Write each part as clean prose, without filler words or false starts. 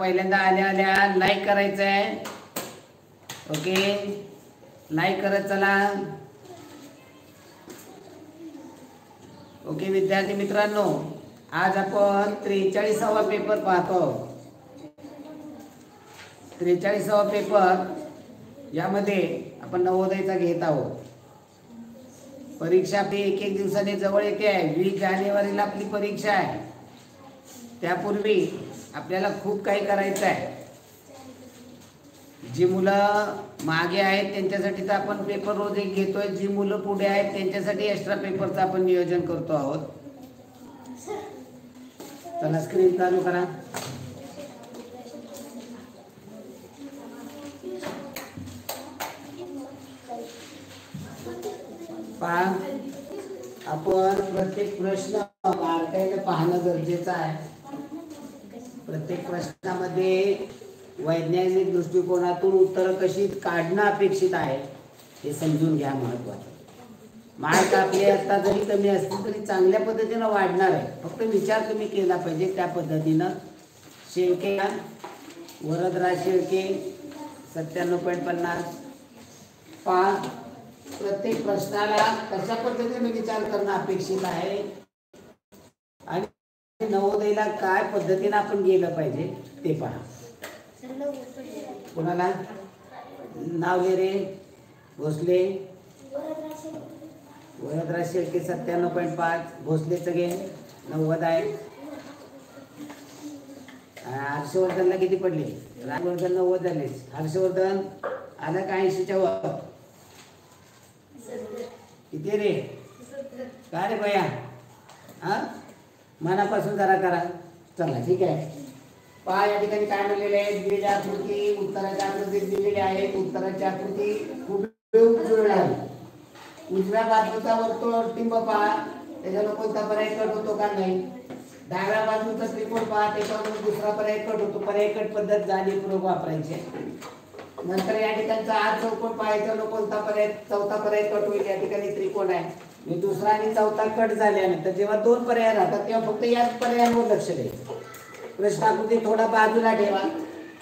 पहिल्यांदा आल्या आल्या लाईक करायचं आहे. ओके, लाईक करत चला. ओके विद्यार्थी मित्रांनो, आज आपण 43वा पेपर पाहतो. 43वा पेपर यामध्ये आपण नवोदयचा घेत आहोत. परीक्षा आपली एक एक दिवसाने जवळ येते आहे. 20 जानेवारीला आपली परीक्षा आहे. त्यापूर्वी आपल्याला खूप काही करायचं आहे. जी मुलं मागे आहेत त्यांच्यासाठी तर आपण पेपर रोज एक घेतोय. जी मुलं पुढे आहेत त्यांच्यासाठी एक्स्ट्रा पेपरचं आपण नियोजन करतो आहोत. चला स्क्रीन चालू करा. पहा, आपण प्रत्येक प्रश्न बारकाईने पाहणं गरजेचं आहे. प्रत्येक प्रश्नामध्ये वैज्ञानिक दृष्टिकोनातून उत्तरं कशी काढणं अपेक्षित आहे हे समजून घ्या. महत्त्वाचं, मार्क आपले आता जरी कमी असतील तरी चांगल्या पद्धतीनं वाढणार आहे. फक्त विचार तुम्ही केला पाहिजे त्या पद्धतीनं. शेळके, वरदराज शेळके 97.50. पहा, प्रत्येक प्रश्नाला कशा पद्धतीने विचार करणं अपेक्षित आहे आणि नवोदयला काय पद्धतीने आपण गेलं पाहिजे ते पहा. कोणाला नाव घे रे. भोसले, वरदराज शेळके 97.5. भोसलेचं घे 90 आहे. हर्षवर्धनला किती पडले? राजवर्धन 90 झाले. हर्षवर्धन आला का 80च्या वर? किती रे? काय रे भैया? हा, मनापासून जरा करा. चला ठीक आहे. पहा, या ठिकाणी काय म्हणलेले आहे? दिलेल्या आकृती उत्तराच्या आकृतीत दिलेली आहेत. उत्तराची आकृती हुबेहूब जुळणार आहे. उजव्या बाजूचा वर्तुळ टिंब पहा, त्याच्यावर कोणता पर्याय कट होतो का नाही. डाव्या बाजूचा त्रिकोण पहा, त्याच्यावर दुसरा पर्याय कट होतो. पर्याय कट पद्धत जाणीवपूर्वक वापरायची. नंतर या ठिकाणचा हा चौकोन पाहायचा, कोणता पर्याय चौथा पर्याय कट होईल. या ठिकाणी त्रिकोण आहे. दुसरा आणि चौथा कट झाल्यानंतर जेव्हा दोन पर्याय राहतात तेव्हा फक्त याच पर्यायांवर लक्ष द्यायचं. प्रश्नाकृती थोडा बाजूला ठेवा.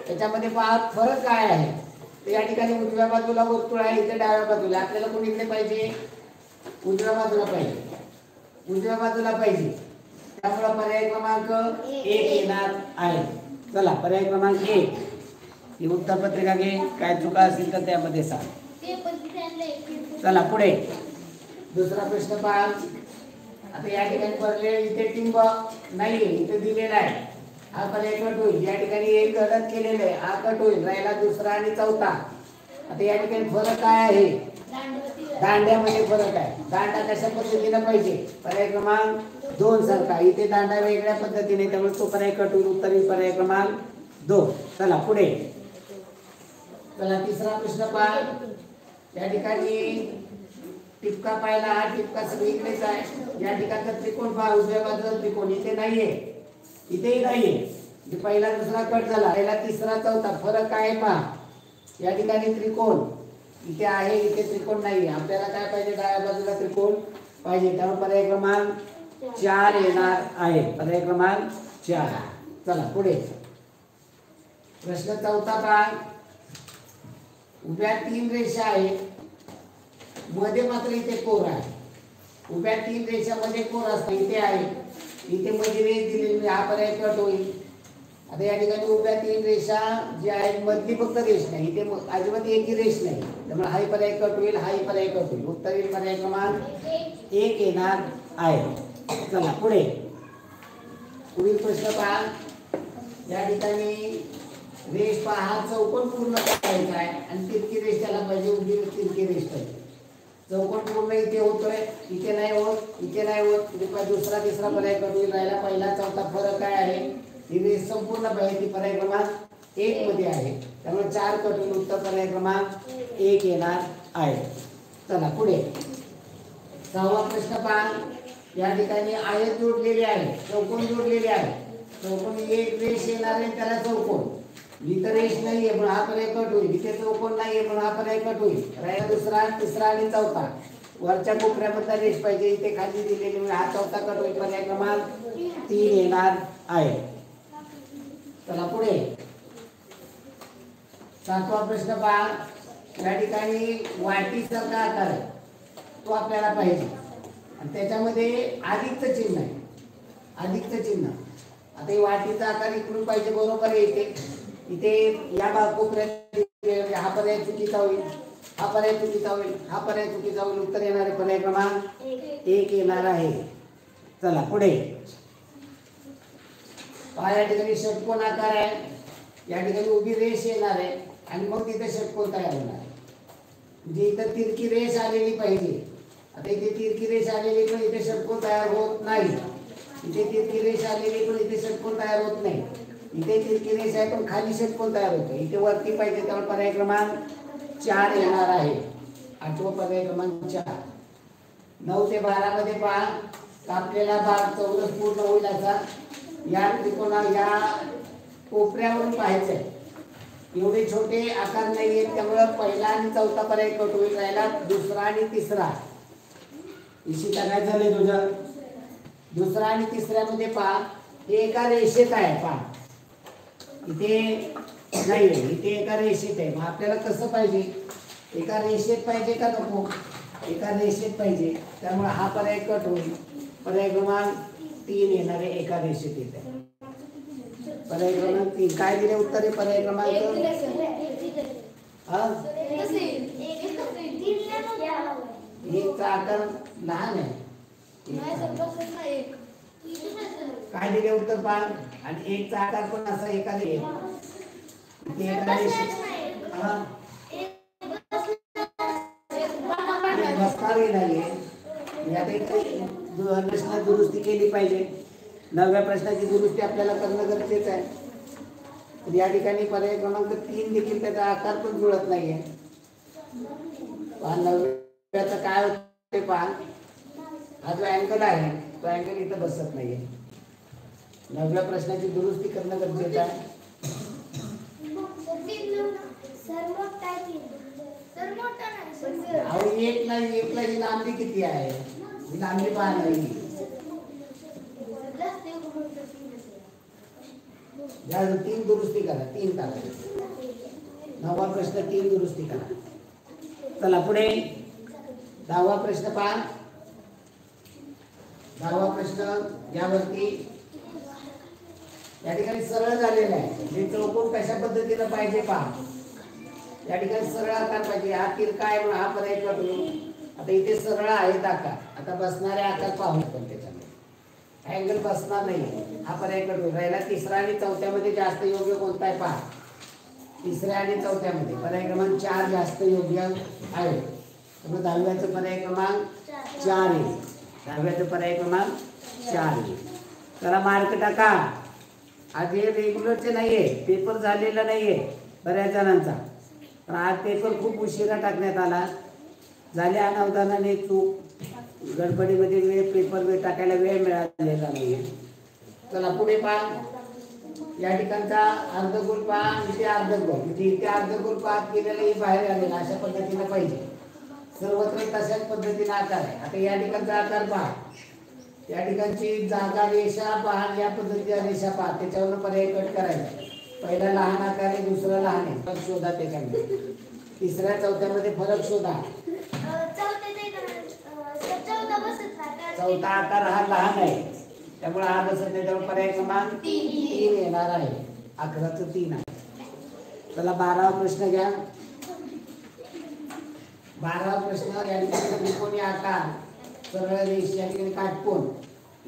त्याच्यामध्ये पहा फरक काय आहे. तर या ठिकाणी उजव्या बाजूला वर्तुळ आहे, इथे डाव्या बाजूला. आपल्याला कोणीकडे पाहिजे? उजव्या बाजूला पाहिजे. उजव्या बाजूला पाहिजे, त्यामुळे पर्याय क्रमांक 1 येणार आहे. चला पर्याय क्रमांक 1 ही उत्तरपत्रिका घे. काय चुका असतील तर त्यामध्ये सांग. चला पुढे दुसरा प्रश्न पहा. आता या ठिकाणी पडले इथे टिंब नाहीये, इथे दिलेला आहे. हा पर्याय कट होईल. या ठिकाणी एक गणन केलेलं आहे, हा कट होईल. राहिला दुसरा आणि चौथा. आता या ठिकाणी फरक काय आहे? दांड्यामध्ये फरक आहे. दांडा कशा पद्धतीने पाहिजे? पर्याय क्रमांक 2 सारखा. इथे दांडा वेगळ्या पद्धतीने, त्यामुळे तो पर्याय कट होईल. उत्तर येईल पर्याय क्रमांक 2. चला पुढे. चला तिसरा प्रश्न पहा. या ठिकाणी टिपका पाहिला, हा टिपका सगळीकडेच आहे. या ठिकाणचा त्रिकोण पहा, उजव्या बाजूला त्रिकोण इथे नाहीये, इथेही नाहीये. पहिला दुसरा कट झाला, पहिला तिसरा चौथा. फरक काय पहा. या ठिकाणी त्रिकोण इथे आहे, इथे त्रिकोण नाहीये. आपल्याला काय पाहिजे? डाव्या बाजूला त्रिकोण पाहिजे. त्यामुळे पर्याय क्रमांक 4 येणार आहे. पर्याय क्रमांक 4. चला पुढे प्रश्न चौथा पहा. उभ्या 3 रेषा आहेत, मध्ये मात्र इथे कोर आहे. उभ्या 3 रेषामध्ये कोर असते. इथे आहे, इथे मध्ये रेष दिलेली, हा पर्याय कट होईल. आता या ठिकाणी उभ्या 3 रेषा जी आहेत, मधली फक्त रेष नाही, इथे अजिबात एकही रेष नाही. त्यामुळे हाही पर्याय कट होईल, हाही पर्याय कट होईल. उत्तर येईल पर्याय क्रमांक 1 येणार आहे. चला पुढे पुढील प्रश्न पहा. या ठिकाणी रेष पहा, हा चौकोन पूर्ण करायचा आहे आणि तिरकी रेष त्याला पाहिजे. उभी तिरकी रेष पाहिजे. चौकोन पूर्ण इथे होतोय, इथे नाही होत, इथे नाही होत. दुसरा तिसरा पर्याय कट होईल. राहिला पहिला चौथा. फरक काय आहे? ही रेष संपूर्ण पाहिजे, ती पर्याय क्रमांक 1 मध्ये आहे. त्यामुळे 4 कट होईल. उत्तर पर्याय क्रमांक 1 येणार आहे. चला पुढे 6वा प्रश्न पहा. या ठिकाणी आयत जोडलेले आहे, चौकोन जोडलेले आहे. चौकोन एक रेष येणार आहे, त्याला चौकोन. इथं रेष नाहीये पण हा पर्याय कट होईल. इथे चौकोन नाहीये पण हा पर्याय कट होईल. राहिला दुसरा तिसरा आणि चौथा. वरच्या कोपऱ्यामध्ये रेष पाहिजे, इथे खाली दिलेली, हा चौथा कट होईल. पर्याय क्रमांक 3 येणार आहे. चला पुढे सातवा प्रश्न पहा, या ठिकाणी वाटीसारखा आकार आहे तो आपल्याला पाहिजे आणि त्याच्यामध्ये अधिकचं चिन्ह आहे, अधिकचं चिन्ह. आता हे वाटीचा आकार इकडून पाहिजे, बरोबर आहे. इथे या कोपऱ्यात हा पर्याय चुकीचा होईल, हा पर्याय चुकीचा होईल, हा पर्याय चुकीचा होईल. उत्तर येणार आहे पर्याय क्रमांक 1 येणार आहे. चला पुढे पहा, या ठिकाणी षटकोन आकार आहे, या ठिकाणी उभी रेष येणार आहे आणि मग तिथे षटकोन तयार होणार आहे. म्हणजे इथं तिरकी रेष आलेली पाहिजे. आता इथे तिरकी रेष आलेली पण इथे षटकोन तयार होत नाही. इथे तिरकी रेष आलेली पण इथे षटकोन तयार होत नाही. इथे तिरकी रेष आहे पण खाली षटकोन तयार होतो. इथे वरती पाहिजे, त्यामुळे पर्याय क्रमांक 4 येणार आहे. आठवा पर्याय क्रमांक 4. 9 ते 12 मध्ये पहा, कापलेला भाग चौरस पूर्ण होईल असा या त्रिकोणा या कोपऱ्यावरून पाहायचंय. एवढे छोटे आकार नाहीये, त्यामुळे पहिला आणि चौथा पर्याय कट होईल. राहिला दुसरा आणि तिसरा. इशिता काय झाले तुझं? दुसरा आणि तिसऱ्यामध्ये पहा, हे एका रेषेत आहे. पहा इथे नाहीये, इथे एका रेषेत आहे. मग आपल्याला कसं पाहिजे? एका रेषेत पाहिजे का नको? एका रेषेत पाहिजे, त्यामुळे हा पर्याय कट होईल. पर्याय क्रमांक 3 येणार आहे, एका रेषेत येत आहे. पर्याय क्रमांक 3 काय दिले उत्तर आहे? पर्याय क्रमांक एकचा आकार लहान आहे. काय दिले उत्तर पहा, आणि एकचा आकार पण असा एका बसणारही नाहीये. प्रश्न दुरुस्ती केली पाहिजे. 9व्या प्रश्नाची दुरुस्ती आपल्याला करणं गरजेचं आहे. तर या ठिकाणी पर्याय क्रमांक 3 देखील त्याचा आकार पण जुळत नाहीये. 9व्याचं काय होते पहा, हा जो अँगल आहे तो अँगल इथं बसत नाहीये. 9व्या प्रश्नाची दुरुस्ती करणं गरजेचं आहे. अहो एक नाही, एकला ही लांबी किती आहे? ही लांबी पहा नाही. या 3 दुरुस्ती करा, 3 करा. 9वा प्रश्न 3 दुरुस्ती करा. चला पुढे 10वा प्रश्न पहा. 10वा प्रश्न यावरती या ठिकाणी सरळ झालेला आहे. हे चौकोन कशा पद्धतीने पाहिजे पहा. या ठिकाणी सरळ आकार पाहिजे. हा तिरका आहे म्हणून हा पर्याय कट होईल. आता इथे सरळ आहेत आकार. आता बसणारे आकार पाहू आपण त्याच्यामध्ये. अँगल बसणार नाही, हा पर्याय कट होईल. राहिला तिसरा आणि चौथ्यामध्ये जास्त योग्य कोणता आहे पहा. तिसऱ्या आणि चौथ्यामध्ये पर्याय क्रमांक 4 जास्त योग्य आहे. त्यामुळे 10व्याचं पर्याय क्रमांक 4 आहे. 10व्याचं पर्याय क्रमांक 4 आहे. त्याला मार्क टाका. आज हे रेग्युलरचे नाहीये, पेपर झालेला नाहीये बऱ्याच जणांचा. पण आज पेपर खूप उशिरा टाकण्यात आला. झाले अनावधानाने चूक, गडबडीमध्ये पेपर टाकायला वेळ मिळालेला नाहीये. चला पुढे पहा. या ठिकाणचा अर्धगोल पहा, इथे अर्धगोल, म्हणजे इथे अर्धगोल पाहत केलेलं बाहेर आलेला अशा पद्धतीने पाहिजे. सर्वत्र तशाच पद्धतीने आकार आहे. आता या ठिकाणचा आकार पहा, या ठिकाणची जागा रेषा पहा, या पद्धतीच्या रेषा पहा, त्याच्यावरून पर्याय कट करायचा. पहिला लहान आकार आहे, दुसरा लहान आहे, फरक शोधा. त्याच्यामध्ये तिसऱ्या चौथ्यामध्ये फरक शोधा. चौथा आकार हा लहान आहे, त्यामुळे हा बसत नाही. त्यामुळे पर्याय क्रमांक 3 येणार आहे. 11चं 3 आहे. चला 12वा प्रश्न घ्या. 12वा प्रश्न या ठिकाणी त्रिकोणी आकार, सरळ रेष, या ठिकाणी काटकोन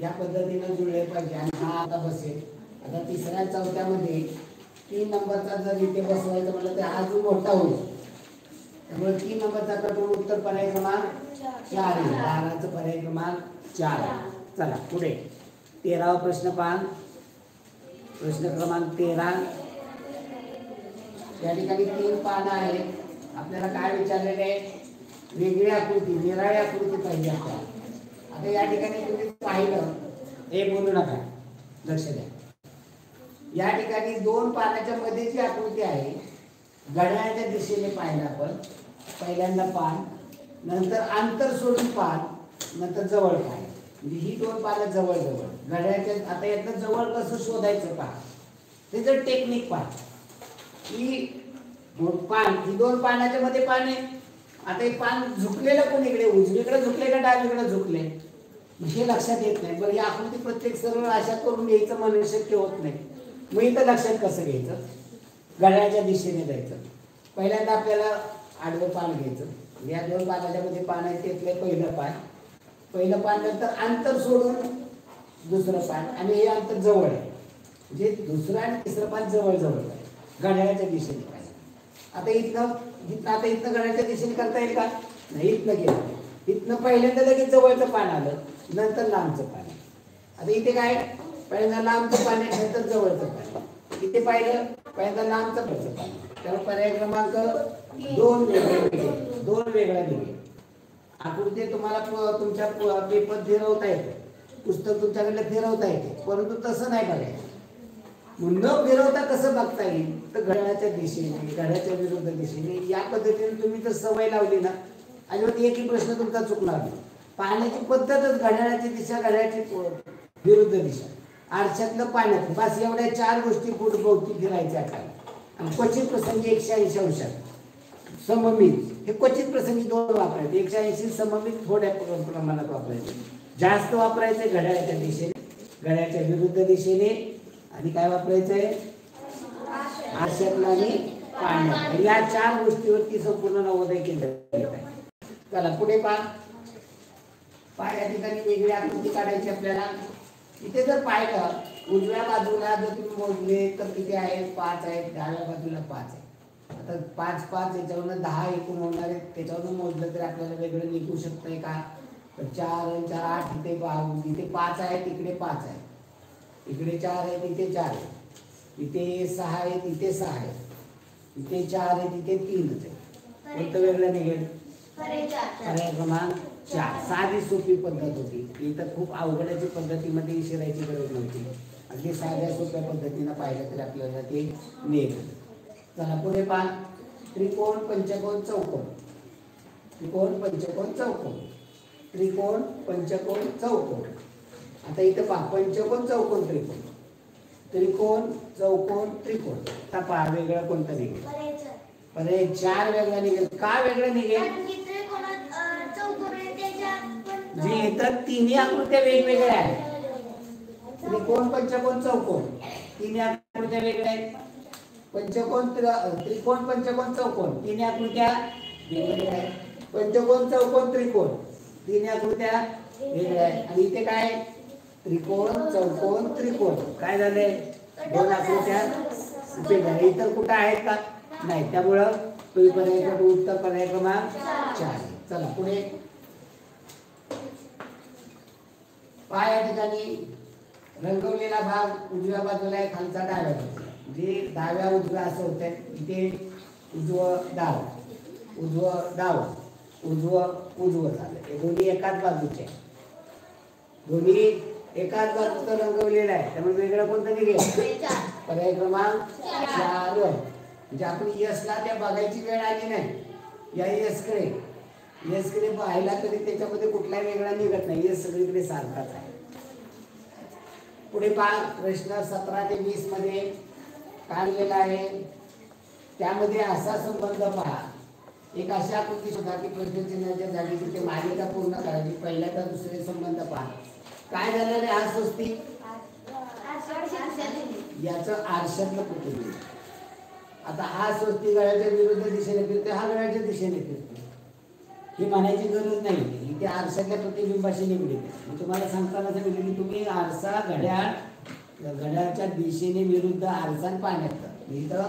या पद्धतीने जुळले पाहिजे आणि हा आता बसेल. आता तिसऱ्या चौथ्यामध्ये 3 नंबरचा जर इथे बसवायचं म्हटलं तर हा जो मोठा होईल, त्यामुळे 3 नंबरचा कटून उत्तर पर्याय क्रमांक 4 आहे. 12चं पर्याय क्रमांक 4 आहे. चला पुढे 13वा प्रश्न पहा. प्रश्न क्रमांक 13. या ठिकाणी 3 पानं आहेत. आपल्याला काय विचारलेले आहे? वेगळी आकृती, निराळी आकृती पाहिजे आपल्याला. आता या ठिकाणी तुम्ही पाहिलं, हे बोलू नका, लक्ष द्या. या ठिकाणी 2 पानाच्या मध्ये जी आकृती आहे, घड्याळाच्या दिशेने पाहिलं आपण. पहिल्यांदा पान, नंतर अंतर सोडून पान, नंतर जवळ पान. म्हणजे ही 2 पानं जवळ जवळ घड्याळाच्या. आता यातनं जवळ कसं शोधायचं पहा, त्याचं टेक्निक पहा. की मग पान, ही दोन पानाच्या मध्ये पान आहे. आता हे पान झुकलेलं कोण इकडे, उजवीकडे झुकले का डावीकडे झुकले, हे लक्षात येत नाही. बरं, ही आकृती प्रत्येक सरळ अशा करून घ्यायचं म्हणून शक्य होत नाही. मग इथं लक्षात कसं घ्यायचं, घड्याळाच्या दिशेने जायचं. पहिल्यांदा आपल्याला आडवं पान घ्यायचं. या दोन पानाच्या मध्ये पान आहे, त्यातलं पहिलं पान नंतर अंतर सोडून दुसरं पान, आणि हे अंतर जवळ आहे, म्हणजे दुसरं आणि तिसरं पान जवळ जवळ आहे, घड्याळाच्या दिशेने पाहिजे. आता इथनं घड्याळाच्या दिशेने करता येईल का, नाही. इथनं गेलं, इथनं पहिल्यांदा लगेच जवळचं पान आलं, नंतर लांबचं पान. आता इथे काय, पहिल्यांदा लांबचं पान आहे, नंतर जवळचं पान. इथे पाहिलं, पहिल्यांदा लांबचं पान. त्यामुळे पर्याय क्रमांक 2 वेगळ्या निघेल. आकृती तुम्हाला तुमच्या पेपर फिरवता येते, पुस्तक तुमच्याकडे फिरवता येते, परंतु तसं नाही बघायचं. न फिरवता कसं बघता येईल, तर घड्याळाच्या दिशेने, घड्याळाच्या विरुद्ध दिशेने, या पद्धतीने तुम्ही जर सवय लावली ना, आणि एकही प्रश्न तुमचा चुकणार नाही. पाहण्याची पद्धतच घड्याळाची दिशा, घड्याळाची विरुद्ध दिशा, आरशातलं पाण्यात, बस एवढ्या 4 गोष्टी भोवती फिरायच्या काय. आणि क्वचित प्रसंगी 180 अंशात सममित, हे क्वचित प्रसंगी 2 वापरायचे. 180 सममित थोड्या प्रमाणात वापरायचे. जास्त वापरायचे घड्याळाच्या दिशेने, घड्याळाच्या विरुद्ध दिशेने, आणि काय वापरायचंय, आरशातलं आणि पाण्यात. या 4 गोष्टीवरती संपूर्ण नवोदय केंद्र आहे. चला पुढे पाय या ठिकाणी वेगळी आकृती काढायची आपल्याला. इथे जर पाहिलं, उजव्या बाजूला जर तुम्ही मोजले तर किती आहेत, 5 आहेत. डाव्या बाजूला 5 आहे. आता 5 याच्यावरनं 10 एकूण होणार आहेत. त्याच्यावरून मोजलं तर आपल्याला वेगळं निघू शकतंय का, तर 4 आणि 4 8, इथे 5 आहेत, इकडे 5 आहे, इकडे 4 आहेत, इथे 4 आहेत, इथे 6 आहेत, इथे 6 आहेत, इथे 4 आहेत, इथे 3च आहे. कोणतं वेगळं निघेल, पर्याय क्रमांक 4. साधी सोपी पद्धत होती. इथं खूप अवघडाची पद्धतीमध्ये शिरायची गरज नव्हती. अगदी साध्या सोप्या पद्धतीनं पाहिलं तरी आपल्याला ते निघेल. चला पुढे पहा, त्रिकोण, पंचकोन, चौकोन. त्रिकोण, पंचकोन, चौकोन, त्रिकोण, पंचकोन, चौकोन. आता इथं पहा, पंचकोन, चौकोन, त्रिकोण, त्रिकोण, चौकोन, त्रिकोण. आता पहा वेगळं कोणतं निघेल, पर्याय 4 वेगळं निघेल. का वेगळं निघेल, जी इतर तिन्ही आकृत्या वेगवेगळ्या आहेत. त्रिकोण, पंचकोन, चौकोन, तिन्ही आकृत्या वेगळ्या आहेत. त्रिकोण, पंचकोन, चौकोन, तिन्ही आकृत्या वेगवेगळ्या आहेत. पंचकोन, चौकोन, त्रिकोण, तिन्ही आकृत्या वेगळ्या आहेत. आणि इथे काय, त्रिकोण, चौकोन, त्रिकोण, काय झाले, 2 आकृत्या वेगळ्या. इतर कुठं आहेत का, नाही. त्यामुळं उत्तर पर्याय क्रमांक 4. चला पुढे पहा, या ठिकाणी रंगवलेला भाग उजव्या बाजूला आहे, खालचा डाव्या बाजूला. म्हणजे डाव्या उजव्या असं होतं. इथे उजवं डाव, उजवं डाव, उजवं झालं. हे दोन्ही एकाच बाजूचे, दोन्ही एकाच बाजूचं रंगवलेलं आहे. त्यामुळे वेगळं कोणतं निघेल, पर्याय क्रमांक 4. म्हणजे आपण यशला त्या बघायची वेळ आली नाही. या यशकडे पाहिला तरी त्याच्यामध्ये कुठलाही वेगळा निघत नाही. यश सगळीकडे सारखाच आहे. पुढे पहा, प्रश्न 17 ते 20 मध्ये काढलेला आहे. त्यामध्ये असा संबंध पहा, एक अशी आकृती शोधा की प्रश्नचिन्हाच्या जागी तिथे मालिका पूर्ण करायची. पहिल्याचा दुसरे संबंध पहा. काय झालेलं आहे, हा स्वस्तिक याचं आरशातलं प्रतिबिंब. आता हा स्वस्तिक घड्याळाच्या विरुद्ध दिशेने फिरते, हा घड्याळाच्या दिशेने फिरतो. ही म्हणायची गरज नाही. इथे आरशातल्या प्रतिबिंबाशी निगडीत आहे. मी तुम्हाला सांगताना सांगितलं की तुम्ही आरसा घड्याळाच्या दिशेने विरुद्ध आरसा पाण्यात, इथं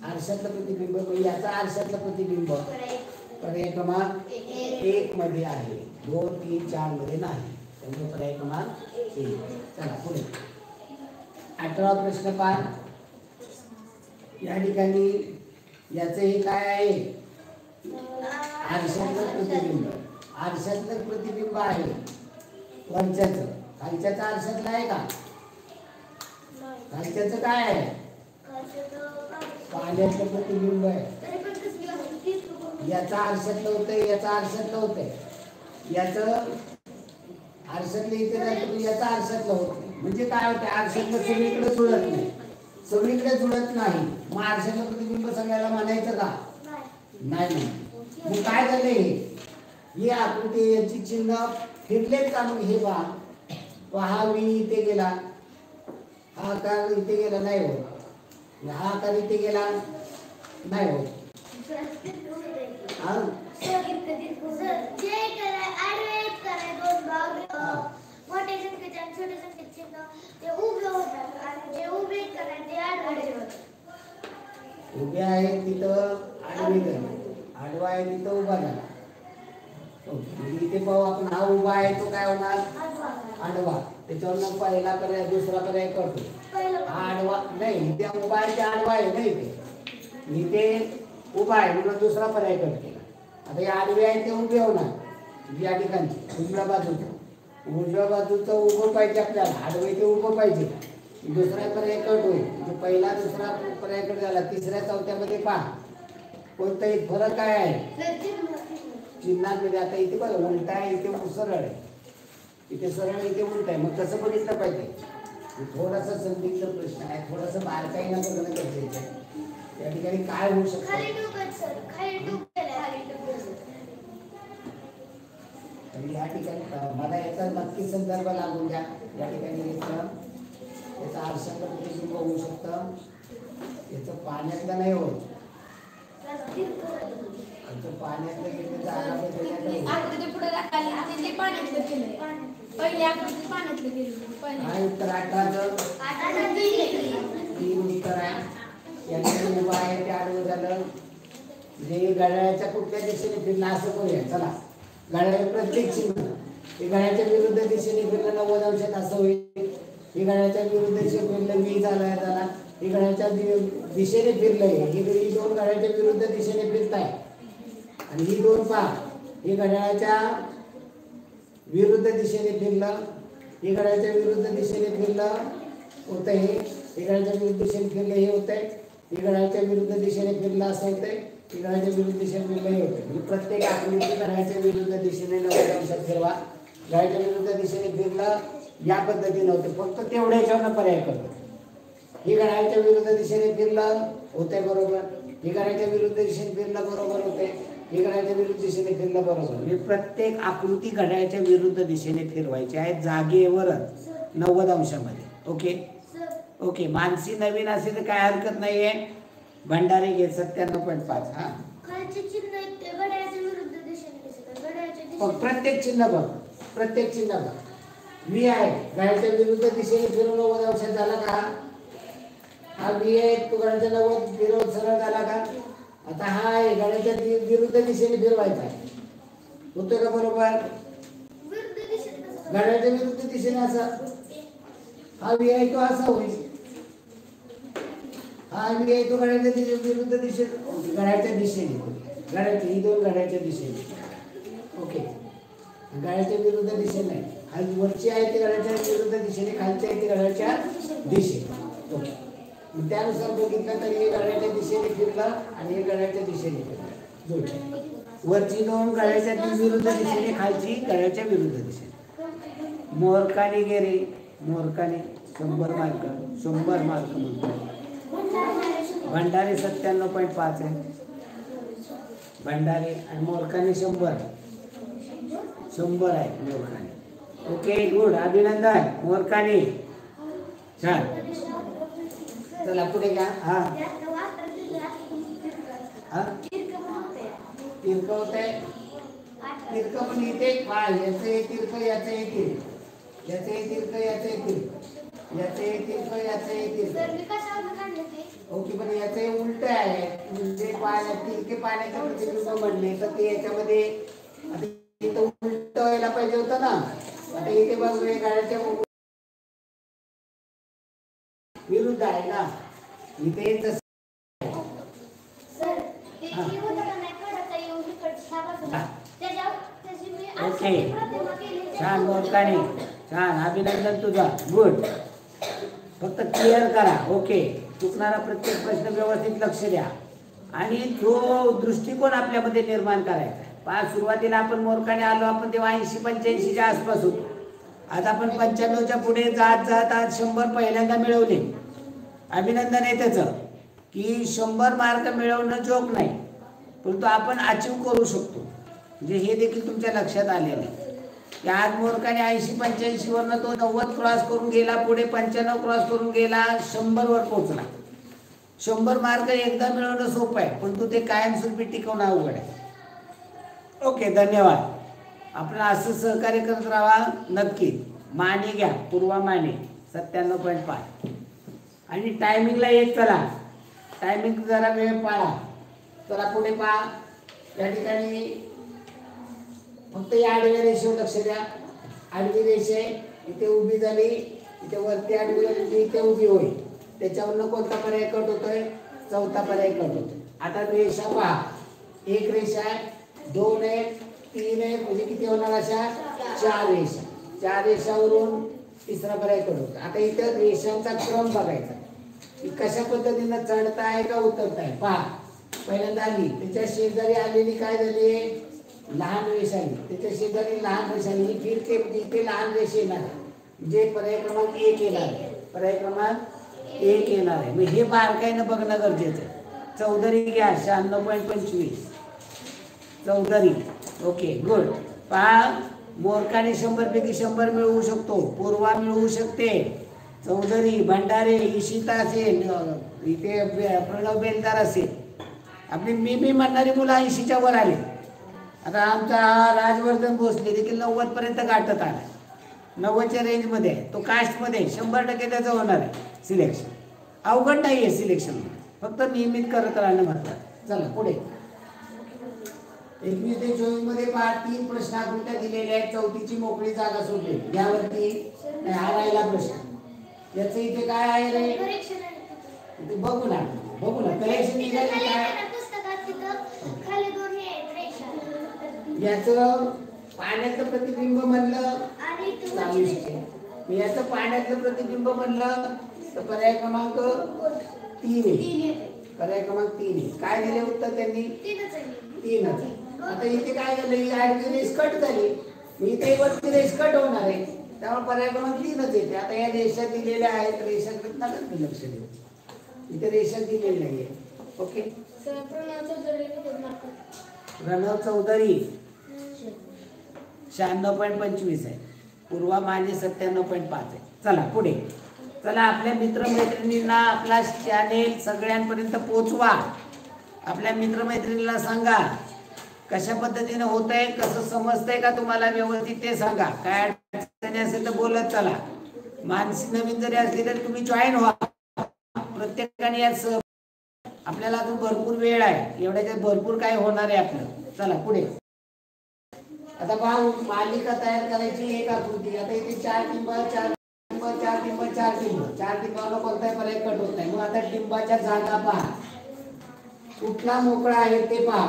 आरशातलं प्रतिबिंब, याचा आरशातलं प्रतिबिंब पर्याय क्रमांक 1 मध्ये आहे, 2, 3, 4 मध्ये नाही. त्यामुळे पर्याय क्रमांक 1. चला पुढे 18वा प्रश्न पहा. या ठिकाणी याचं हे काय आहे, आरशातलं प्रतिबिंब. आरशातलं प्रतिबिंब आहे वरच्याचं, खालच्याचं आरशातलं आहे का, खालच्याचं काय आहे, पाण्यातलं प्रतिबिंब आहे. याचा आरशातलं होतंय, याचा आरशातलं होतंय, याचं आरशातलं इथे जातं, याचा आरशातलं होत नाही. म्हणजे काय होतं, आरशातलं सगळीकडे जुळत नाही, सगळीकडे जुळत नाही, मग आरशाचं प्रतिबिंब सगळ्याला म्हणायचं का? नाही. मग काय झालंय ही आकृती याची चिन्ह फिरलेत का? मग हे पहा मी इथे गेला, हा आकार इथे गेला नाही होत, हा आकार इथे गेला नाही होत. मोठे संख्येचे आणि छोटे संख्येचे चिन्ह ते उभे होतात आणि जे उभे करायचे ते आडवे होतात. उभे आहेत तिथं आडवे झाले, आडवा आहे तिथं उभा झाला. इथे पाहू आपण, हा उभा आहे तो काय होणार? आडवा. त्याच्यावर पहिला पर्याय दुसरा पर्याय करतो. हा आडवा नाही, इथे उभा आहे ते आडवा आहे नाही, इथे उभा आहे म्हणून दुसरा पर्याय कट केला. आता हे आडवे आहे ते उभे होणार या ठिकाणी. उजव्या बाजूचं उभं पाहिजे आपल्याला, आडवे ते उभं पाहिजे. दुसरा पर्याय कट होईल. पहिला दुसरा पर्याय कट झाला. तिसऱ्या चौथ्यामध्ये पहा कोणताही फरक काय आहे चिन्हांमध्ये. आता इथे बघा उलटा आहे, इथे सरळ आहे, इथे सरळ इथे उलट आहे. मग कसं बघितलं पाहिजे? थोडासा संदिग्ध प्रश्न आहे, थोडासा बारकाईनं बघणं गरजेचं आहे. त्या ठिकाणी काय होऊ शकतं? या ठिकाणी मला याचा नक्की संदर्भ लागून द्या. या ठिकाणी याचा आरशाचं प्रतिबिंब होऊ शकतं, याचं पाण्यातलं नाही होत. पाण्यातलं घेतलं उत्तर 18 तीन उत्तर आहे. याच्यामध्ये उभा आहे ते आडवं झालं. जे घड्याळाच्या कुठल्या दिशेने फिरलं असं करूया. चला, घड्याळ प्रत्येक चिन्ह हे घड्याळाच्या विरुद्ध दिशेने फिरलं 90 अंशात असं होईल. हे घड्याळाच्या विरुद्ध दिशेने फिरलं 20 झाला. हे घड्याळाच्या दिशेने फिरलंय, ही दोन घड्याळाच्या विरुद्ध दिशेने फिरताय आणि ही दोन पहा, हे घड्याळाच्या विरुद्ध दिशेने फिरलं, हे घड्याळाच्या विरुद्ध दिशेने फिरलं होतंय, हे घड्याळाच्या विरुद्ध दिशेने फिरलं हे होतंय, हे घड्याळाच्या विरुद्ध दिशेने फिरलं असं होतंय, हे घड्याळाच्या विरुद्ध दिशेने फिरलं हे होतंय. म्हणजे प्रत्येक आकृती घड्याळाच्या विरुद्ध दिशेने 90 अंशात फिरवा. घड्याळाच्या विरुद्ध दिशेने फिरलं या पद्धतीने होते. फक्त तेवढ्या ह्याच्यावर पर्याय करतो. हे घड्याळाच्या विरुद्ध दिशेने फिरलं होते बरोबर, हे घड्याळाच्या विरुद्ध दिशेने फिरलं बरोबर होते, हे घड्याळाच्या विरुद्ध दिशेने फिरलं बरोबर. म्हणजे प्रत्येक आकृती घड्याळाच्या विरुद्ध दिशेने फिरवायची आहे जागेवरच 90 अंशामध्ये. ओके. मानसी नवीन असेल तर काय हरकत नाहीये. भंडारे घे 97.5. हा, प्रत्येक चिन्ह बघ, प्रत्येक चिन्ह बघ. मी आहे घड्याळाच्या विरुद्ध दिशेने फिरून 90 अंशात झाला का? हा मी आहे, तू घड्याळाच्या 90 फिरवून सरळ झाला का? आता हा आहे घड्याळाच्या विरुद्ध दिशेने फिरवायचा आहे, होतोय का बरोबर? घड्याळाच्या विरुद्ध दिशेने असा हा मी आहे तो असा होईल. हा मी आहे तो घड्याळाच्या विरुद्ध दिशेने, घड्याळाच्या दिशेने, घड्याळाच्या ही दोन घड्याळाच्या दिशेने. ओके, घड्याळाच्या विरुद्ध दिशेने खाली वरची आहे ती घड्याळाच्या विरुद्ध दिशेने, खालची आहे ती घड्याळाच्या दिशेने. ओके, त्यानुसार बघितलं तर हे घड्याळाच्या दिशेने फिरलं आणि हे घड्याळाच्या दिशेने फिरलं. वरची दोन घड्याळाच्या विरुद्ध दिशेने, खालची घड्याळाच्या विरुद्ध दिशेने. मोरकाने गेले, मोरकाने 100 मार्क, 100 मार्क म्हणतो. भंडारे 97.5 आहे. भंडारे आणि मोरकाने 100 आहे मोरकाने. ओके, गुड, अभिनंदन मोरकाने, छान. चला पुढे घ्या. हा तिरक होत आहे. तिरक पण इथे याचे तिरक याचे येतील, याचे तिरक याचे येतील, याचे तिरक याचे येतील. ओके, पण याचे उलट आहे. म्हणजे तिरके पाण्याचे प्रतिबिंब म्हणले तर ते याच्यामध्ये इथं उलट व्हायला पाहिजे होतं ना. आता इथे बघ गाड्याच्या विरुद्ध आहे ना, इथे ओके, छान मोरकाने, छान, अभिनंदन तुझा, गुड. फक्त क्लिअर करा. ओके, चुकणारा प्रत्येक प्रश्न व्यवस्थित लक्ष द्या आणि जो दृष्टिकोन आपल्यामध्ये निर्माण करायचा आहे. पहा, सुरुवातीला आपण मोरकाने आलो आपण तेव्हा 80-85च्या आसपास होतो. आज आपण 95च्या पुढे जात जात आज 100 पहिल्यांदा मिळवले. अभिनंदन आहे त्याचं की 100 मार्क मिळवणं जोक नाही, परंतु आपण अचीव करू शकतो. म्हणजे हे देखील तुमच्या लक्षात आलेलं आहे की आज मोरकाने 80-85 वरनं तो 90 क्रॉस करून गेला, पुढे 95 क्रॉस करून गेला, 100 वर पोहोचला. 100 मार्क एकदा मिळवणं सोपं आहे, परंतु ते कायमस्वरूपी टिकवणं अवघड आहे. ओके, धन्यवाद. आपण असं सहकार्य करत राहा नक्की. माने घ्या, पूर्वा माने 97.5 आणि टायमिंगला येत चला. टायमिंग जरा वेळ पाळा. चला पुढे पहा. या ठिकाणी फक्त या आडव्या रेषेवर लक्ष द्या. आडवी रेषे इथे उभी झाली, इथे वरती आडवी झाली, इथे उभी होईल. त्याच्यावरनं कोणता पर्याय कट होतोय? चौथा पर्याय कट होतोय. आता रेषा पहा. एक रेषा आहे, 2 आहेत, 3 आहेत, म्हणजे किती होणार अशा? 4 रेषा. 4 रेषावरून तिसरा पर्याय कट होतो. आता इथं रेषांचा क्रम बघायचा की कशा पद्धतीनं चढताय का उतरताय. पहा, पहिल्यांदा आली, त्याच्या शेजारी आलेली काय झाली? लहान रेषा आली. त्याच्या शेजारी लहान रेषा आली, फिरते इथे लहान रेषा येणार आहे, म्हणजे पर्याय क्रमांक 1 येणार आहे. पर्याय क्रमांक 1 येणार आहे. मग हे बारकाईनं बघणं गरजेचं आहे. चौधरी घ्या 96.25 चौधरी. Okay, good. पहा, मोरकाने 100 पैकी 100 मिळवू शकतो, पूर्वा मिळवू शकते, चौधरी, भंडारे, इशिता असेल, इथे प्रणव बेलदार असेल. आपली मी म्हणणारी मुलं 80च्या वर आले. आता आमचा राजवर्धन भोसले देखील 90 पर्यंत गाठत आला. 90च्या रेंजमध्ये आहे. तो कास्टमध्ये 100% त्याचं होणार आहे सिलेक्शन. अवघड नाही आहे सिलेक्शन, फक्त नियमित करत राहणं महत्त्वाचं. चला पुढे. 21 ते 24 मध्ये पहा, 3 प्रश्न आकृत्या दिलेल्या आहेत. 4थीची मोकळी जागा सोडली. यावरती हा राहिला प्रश्न. याचं इथे काय आहे रे? इथे बघू ना करेक्शन निघाले काय? खाली 2 हे आहेत रेषा. याचं पाण्याचं प्रतिबिंब म्हणलं आणि चालू शकते. मी याचं पाण्याचं प्रतिबिंब म्हणलं तर पर्याय क्रमांक 3 आहे. पर्याय क्रमांक 3 आहे. काय दिले उत्तर त्यांनी? 3च. आता इथे काय झालं? ही आडवी रेष कट झाली, इथे वरती रेष कट होणार आहे, त्यामुळे पर्याय क्रमांक 3च येते. आता या रेषा दिलेल्या आहेत, रेषाकडे नका लक्ष देऊ. इथे रेषा दिलेली नाहीये. ओके, प्रणव चौधरी 96.25 आहे. पूर्वा माने 97.5 आहे. चला पुढे. चला, आपल्या मित्रमैत्रिणींना आपला चॅनेल सगळ्यांपर्यंत पोचवा. आपल्या मित्रमैत्रिणीला सांगा कशा पद्धतीने होत आहे, कसं समजतंय का तुम्हाला व्यवस्थित ते सांगा. काय अडचणी असेल तर बोलत चला. मानसी नवीन जरी असली तरी तुम्ही जॉईन व्हा. प्रत्येकाने याच आपल्याला अजून भरपूर वेळ आहे. एवढ्याच्यात भरपूर काय होणार आहे आपलं. चला पुढे. आता पहा, मालिका तयार करायची एक आकृती. आता इथे 4 टिंब 4 टिंब 4 टिंब 4 टिंब 4 टिंबाला कोणताही पर्याय कट होत नाही. मग आता टिंबाच्या जागा पहा, कुठला मोकळा आहे ते पहा.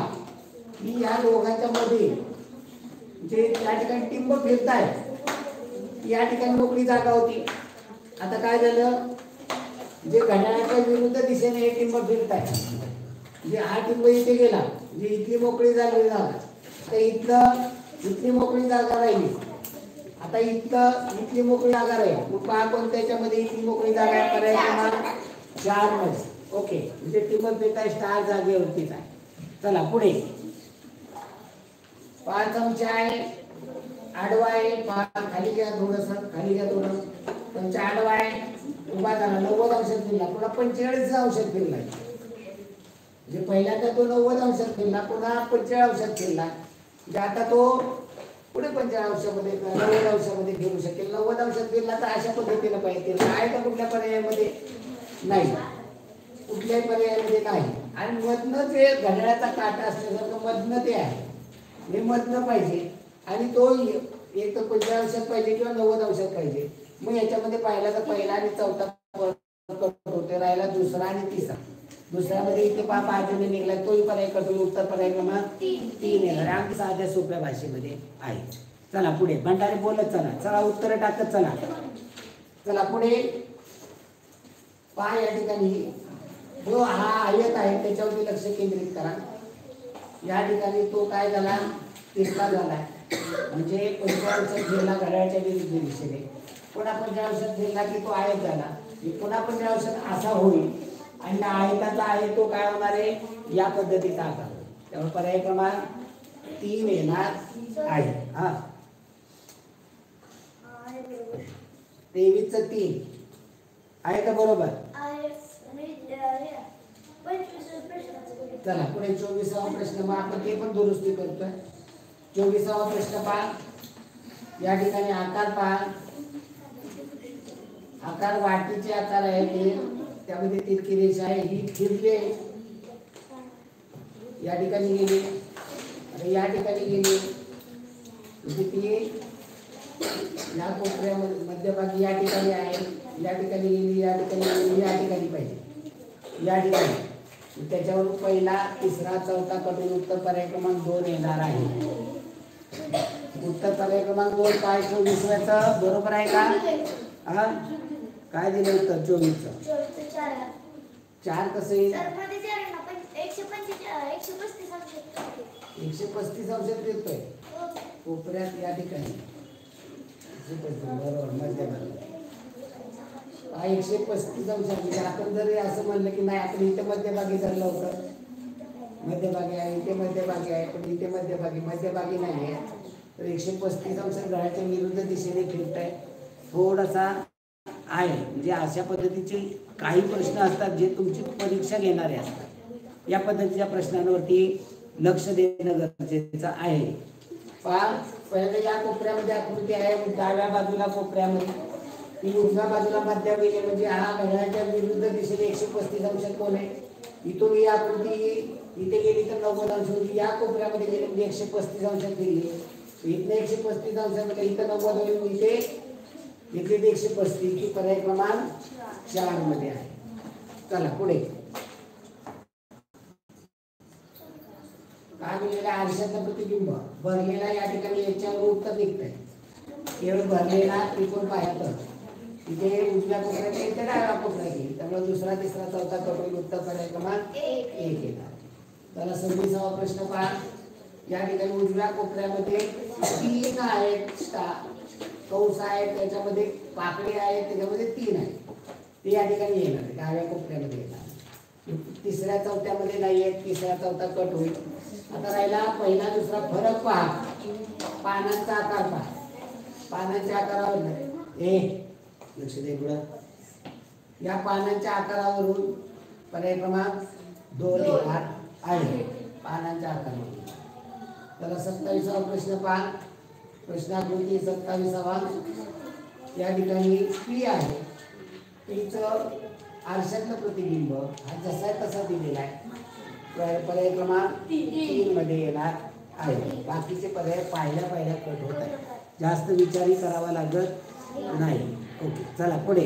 ही या दोघांच्या मध्ये जे त्या ठिकाणी टिंब फिरताय, या ठिकाणी मोकळी जागा होती. आता काय झालं? जे घड्याळाच्या विरुद्ध दिशेने हे टिंब फिरताय, जे हा टिंब इथे गेला, जे इथली मोकळी झालेली जागा, आता इथलं इथली मोकळी जागा राहिली. आता इथलं इथली मोकळी जागा राहील. मग पहा कोणत्या याच्यामध्ये इथली मोकळी जागा आहे? पर्याय क्रमांक 4 मध्ये. ओके, म्हणजे टिंब फिरताय, स्टार जागेवरतीच आहे. चला पुढे. 5 चमचे आहे, आडवा आहे. खाली घ्या थोडंसं, खाली घ्या थोडं. 5 आडवा आहे, उभा झाला, 90 अंशात फिरला, पुन्हा 45 अंशात फिरला. म्हणजे पहिल्यांदा तो 90 अंशात फिरला, पुन्हा 45 अंशात फिरला. म्हणजे आता तो पुढे 45 अंशामध्ये 90 अंशामध्ये फिरू शकेल. 90 अंशात फिरला तर अशा पद्धतीने पाहिजे. आहे का कुठल्या पर्यायामध्ये? नाही, कुठल्याही पर्यायामध्ये नाही. आणि मधनं जे घड्याळाचा काटा असल्यासारखं मधनं ते आहे, हे मधनं पाहिजे. आणि तो एक तर 45 अंशात पाहिजे किंवा 90 अंशात पाहिजे. मग याच्यामध्ये पाहिला तर पहिला आणि चौथा होते, राहिला दुसरा आणि तिसरा. दुसऱ्यामध्ये इथे बाजूने निघाला, तोही पर्याय कट होईल. उत्तर पर्याय क्रमांक 3 येणार. अगदी साध्या सोप्या भाषेमध्ये आहे. चला पुढे. भंडारे बोलत चला. चला उत्तर टाकत चला. चला पुढे. पहा या ठिकाणी जो हा आयत आहे त्याच्यावरती लक्ष केंद्रित करा. या ठिकाणी तो काय झाला? तिरका झाला. म्हणजे 45 अंशात फिरला घड्याळाच्या विरुद्ध दिशेने, पुन्हा 45 अंशात फिरला की तो आयत झाला. पुन्हा पण ऑप्शन असा होईल आणि आयताचा आहे तो काय होणार आहे या पद्धतीचा आकार होईल. त्यामुळे पर्याय क्रमांक 3 येणार आहे. हा 23 आहे का बरोबर. चला पुढे 24वा प्रश्न मग आपण ते पण दुरुस्ती करतोय. 24वा प्रश्न पहा. या ठिकाणी आकार पहा. आकार वाटीचे आकार आहे ते त्यामध्ये तिरकी रेषा आहे ही फिरली आहे. या ठिकाणी गेली आणि या ठिकाणी गेली म्हणजे ती या कोपऱ्यामध्ये मध्यभागी या ठिकाणी आहे. या ठिकाणी गेली या ठिकाणी गेली या ठिकाणी पाहिजे या ठिकाणी त्याच्यावर पहिला तिसरा चौथा कटून उत्तर पर्याय क्रमांक 2 येणार आहे. उत्तर पर्याय क्रमांक 2 काय 24चं बरोबर आहे का. हा काय दिलं उत्तर 24चं 4 कसं येईल 135 अंशात येतोय कोपऱ्यात या ठिकाणी बरोबर मध्यभागी 135 अंशात. म्हणजे आपण जर असं म्हणलं की नाही आपण इथे मध्यभागी धरलं होतं मध्यभागी आहे इथे मध्यभागी आहे पण इथे मध्यभागी नाही आहे तर 135 अंशात घड्याळाच्या विरुद्ध दिशेने फिरत आहे थोडासा आहे. म्हणजे अशा पद्धतीचे काही प्रश्न असतात जे तुमची परीक्षा घेणारे असतात. या पद्धतीच्या प्रश्नांवरती लक्ष देणं गरजेचं आहे. पहा पहिले या कोपऱ्यामध्ये आकृती आहे डाव्या बाजूला कोपऱ्यामध्ये ती उजव्या बाजूला मध्यावर गेली म्हणजे हा घड्याळाच्या विरुद्ध दिशेने 135 अंशात कोण आहे. इथून ही आकृती इथे गेली तर 90 अंश होती. या कोपऱ्यामध्ये गेली म्हणजे 135 अंशात गेली. इथले 135 अंशामध्ये इथं 90 होईल इथे इथे 135 की पर्याय क्रमांक 4 मध्ये आहे. चला पुढे काय दिलेलं आहे आरशातलं प्रतिबिंब भरलेला या ठिकाणी याच्यावर उत्तर निघतंय. केवळ भरलेला त्रिकोण पाहायचं इथे उजव्या कोपऱ्यात इथे डाव्या कोपऱ्यात येईल त्यामुळे दुसरा तिसरा चौथा कटोरी उत्तर पर्याय क्रमांक 1 येणार. त्याला 26वा प्रश्न पहा. या ठिकाणी उजव्या कोपऱ्यामध्ये 3 आहेत कंस आहेत त्याच्यामध्ये पाकळी आहेत त्याच्यामध्ये 3 आहेत ते या ठिकाणी येणार डाव्या कोपऱ्यामध्ये येणार. तिसऱ्या चौथ्यामध्ये नाही आहेत तिसरा चौथा कट होईल. आता राहिला पहिला दुसरा फरक पहा. पानांचा आकार पहा. पानांच्या आकारावर लक्ष दे पुढं या पानांच्या आकारावरून पर्याय क्रमांक 2 येणार आहे. पानांच्या आकारावरून. त्याला 27वा प्रश्न पहा. प्रश्नाकृती 27वा या ठिकाणी पी आहे. पीचं आरशातलं प्रतिबिंब हा जसा तसा दिलेला आहे. पर्याय क्रमांक 3 मध्ये येणार आहे. बाकीचे पर्याय पाहिल्या कट होत आहे. जास्त विचारही करावा लागत नाही. ओके चला पुढे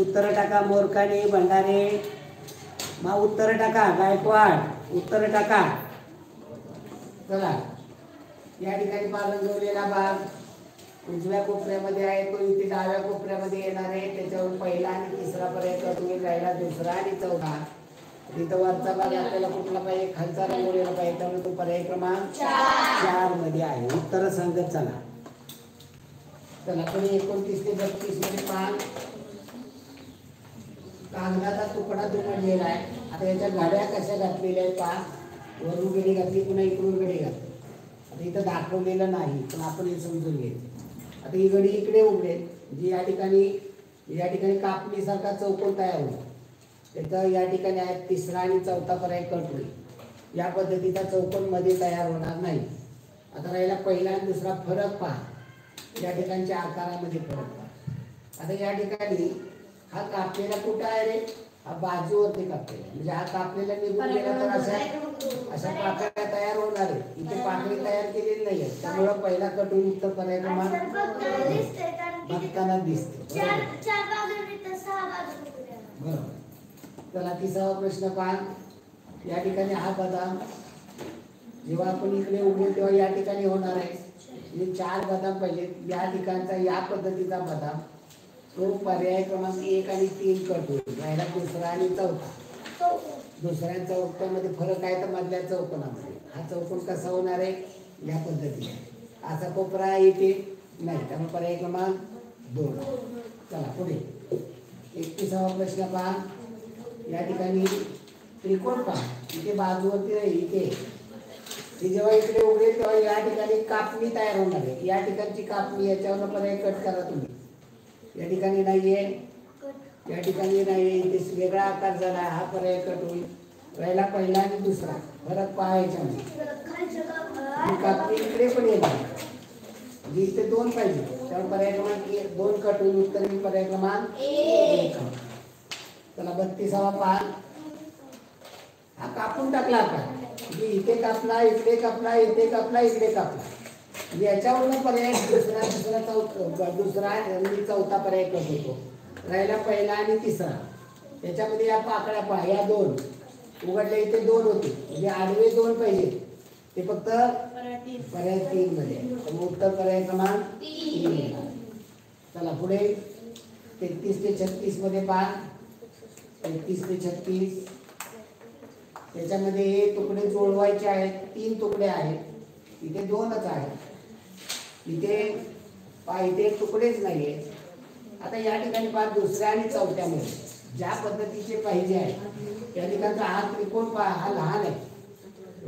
उत्तर टाका. मोरकाने भंडारे मग उत्तर टाका. गायकवाड उत्तर टाका. चला या ठिकाणी पारंजवलेला भाग उजव्या कोपऱ्यामध्ये आहे तो इथे डाव्या कोपऱ्यामध्ये येणार आहे. त्याच्यावर पहिला आणि तिसरा पर्याय तुम्ही राहिला दुसरा आणि चौथा. तिथं वरचा भाग आपल्याला कुठला पाहिजे खालचा रंगवलेला पाहिजे त्यामुळे तो पर्याय क्रमांक 4 मध्ये आहे. उत्तर सांगत चला. चला पुढे 29 ते 32 मध्ये पहा. कागदाचा तुकडा दुमडलेला आहे. आता याच्या गाड्या कशा घातलेल्या आहेत पहा. वरून गडी घातली पुन्हा इकडून गडी घातली. आता इथं दाखवलेलं नाही पण आपण हे समजून घ्यायचं. आता ही गडी इकडे उघडेल जी या ठिकाणी कापणीसारखा चौकोन तयार होईल. त्याचा या ठिकाणी आहे तिसरा आणि चौथा पर्याय कट होईल. या पद्धतीचा चौकोन मध्ये तयार होणार नाही. आता राहिला पहिला आणि दुसरा फरक पहा. या ठिकाणच्या आकारामध्ये फरक पहा. आता या ठिकाणी हा कापलेला कुठं आहे रे हा बाजूवरती कापलेला म्हणजे हा कापलेला निघून गेला तर अशा पाकळ्या तयार होणार आहे. इथे पाकळी तयार केलेली नाही आहे त्यामुळे पहिला कट होईल. उत्तर पर्याय क्रमांक बघताना दिसते बरोबर. चला 30वा प्रश्न पहा. या ठिकाणी हा बदाम जेव्हा आपण इकडे उघडू तेव्हा या ठिकाणी होणार आहे. म्हणजे 4 बदाम पाहिजे. या ठिकाणचा या पद्धतीचा बदाम तो पर्याय क्रमांक 1 आणि 3 कट होईल. राहिला दुसरा आणि चौथा. दुसऱ्या चौकोनामध्ये फरक आहे तर मधल्या चौकोनामध्ये हा चौकोन कसा होणार आहे या पद्धतीने. असा कोपरा इथे नाही त्यामुळे पर्याय क्रमांक 2. चला पुढे 31वा प्रश्न पहा. या ठिकाणी त्रिकोण पहा. इथे बाजूवरती नाही, इथे हे जेव्हा इकडे उघडेल तेव्हा या ठिकाणी कापणी तयार होणार आहे. या ठिकाणची कापणी याच्यावर पर्याय कट करा तुम्ही. या ठिकाणी नाहीये, या ठिकाणी नाहीये, इथे वेगळा आकार झाला, हा पर्याय कट होईल. पहिला आणि दुसरा फरक पहा याच्यामध्ये. कापणी इकडे पण येणार, म्हणजे इथे 2 पाहिजे, त्यावर पर्याय क्रमांक 2 कट होईल. उत्तर येईल पर्याय क्रमांक 1. चला 32वा पहा. हा कापून टाकला आता, म्हणजे इथे कापला, इकडे कापला, इथे कापला, इकडे कापला. म्हणजे याच्यावरून पर्याय दुसरा आणि चौथा पर्याय कट होतो. राहिला पहिला आणि तिसरा. याच्यामध्ये या पाकळ्या पहा, या 2 उघडल्या, इथे 2 होते, म्हणजे आडवे 2 पाहिजे, ते फक्त पर्याय 3 मध्ये. उत्तर पर्याय क्रमांक 3. चला पुढे 33 ते 36 मध्ये पहा. 33 ते 36 त्याच्यामध्ये हे तुकडे जोडवायचे आहेत. 3 तुकडे आहेत, इथे 2च आहेत. इथे पहा, इथे तुकडेच नाहीये. आता या ठिकाणी पहा, दुसऱ्या आणि चौथ्यामध्ये ज्या पद्धतीचे पाहिजे आहे या ठिकाणचा हा त्रिकोण पहा, हा लहान आहे.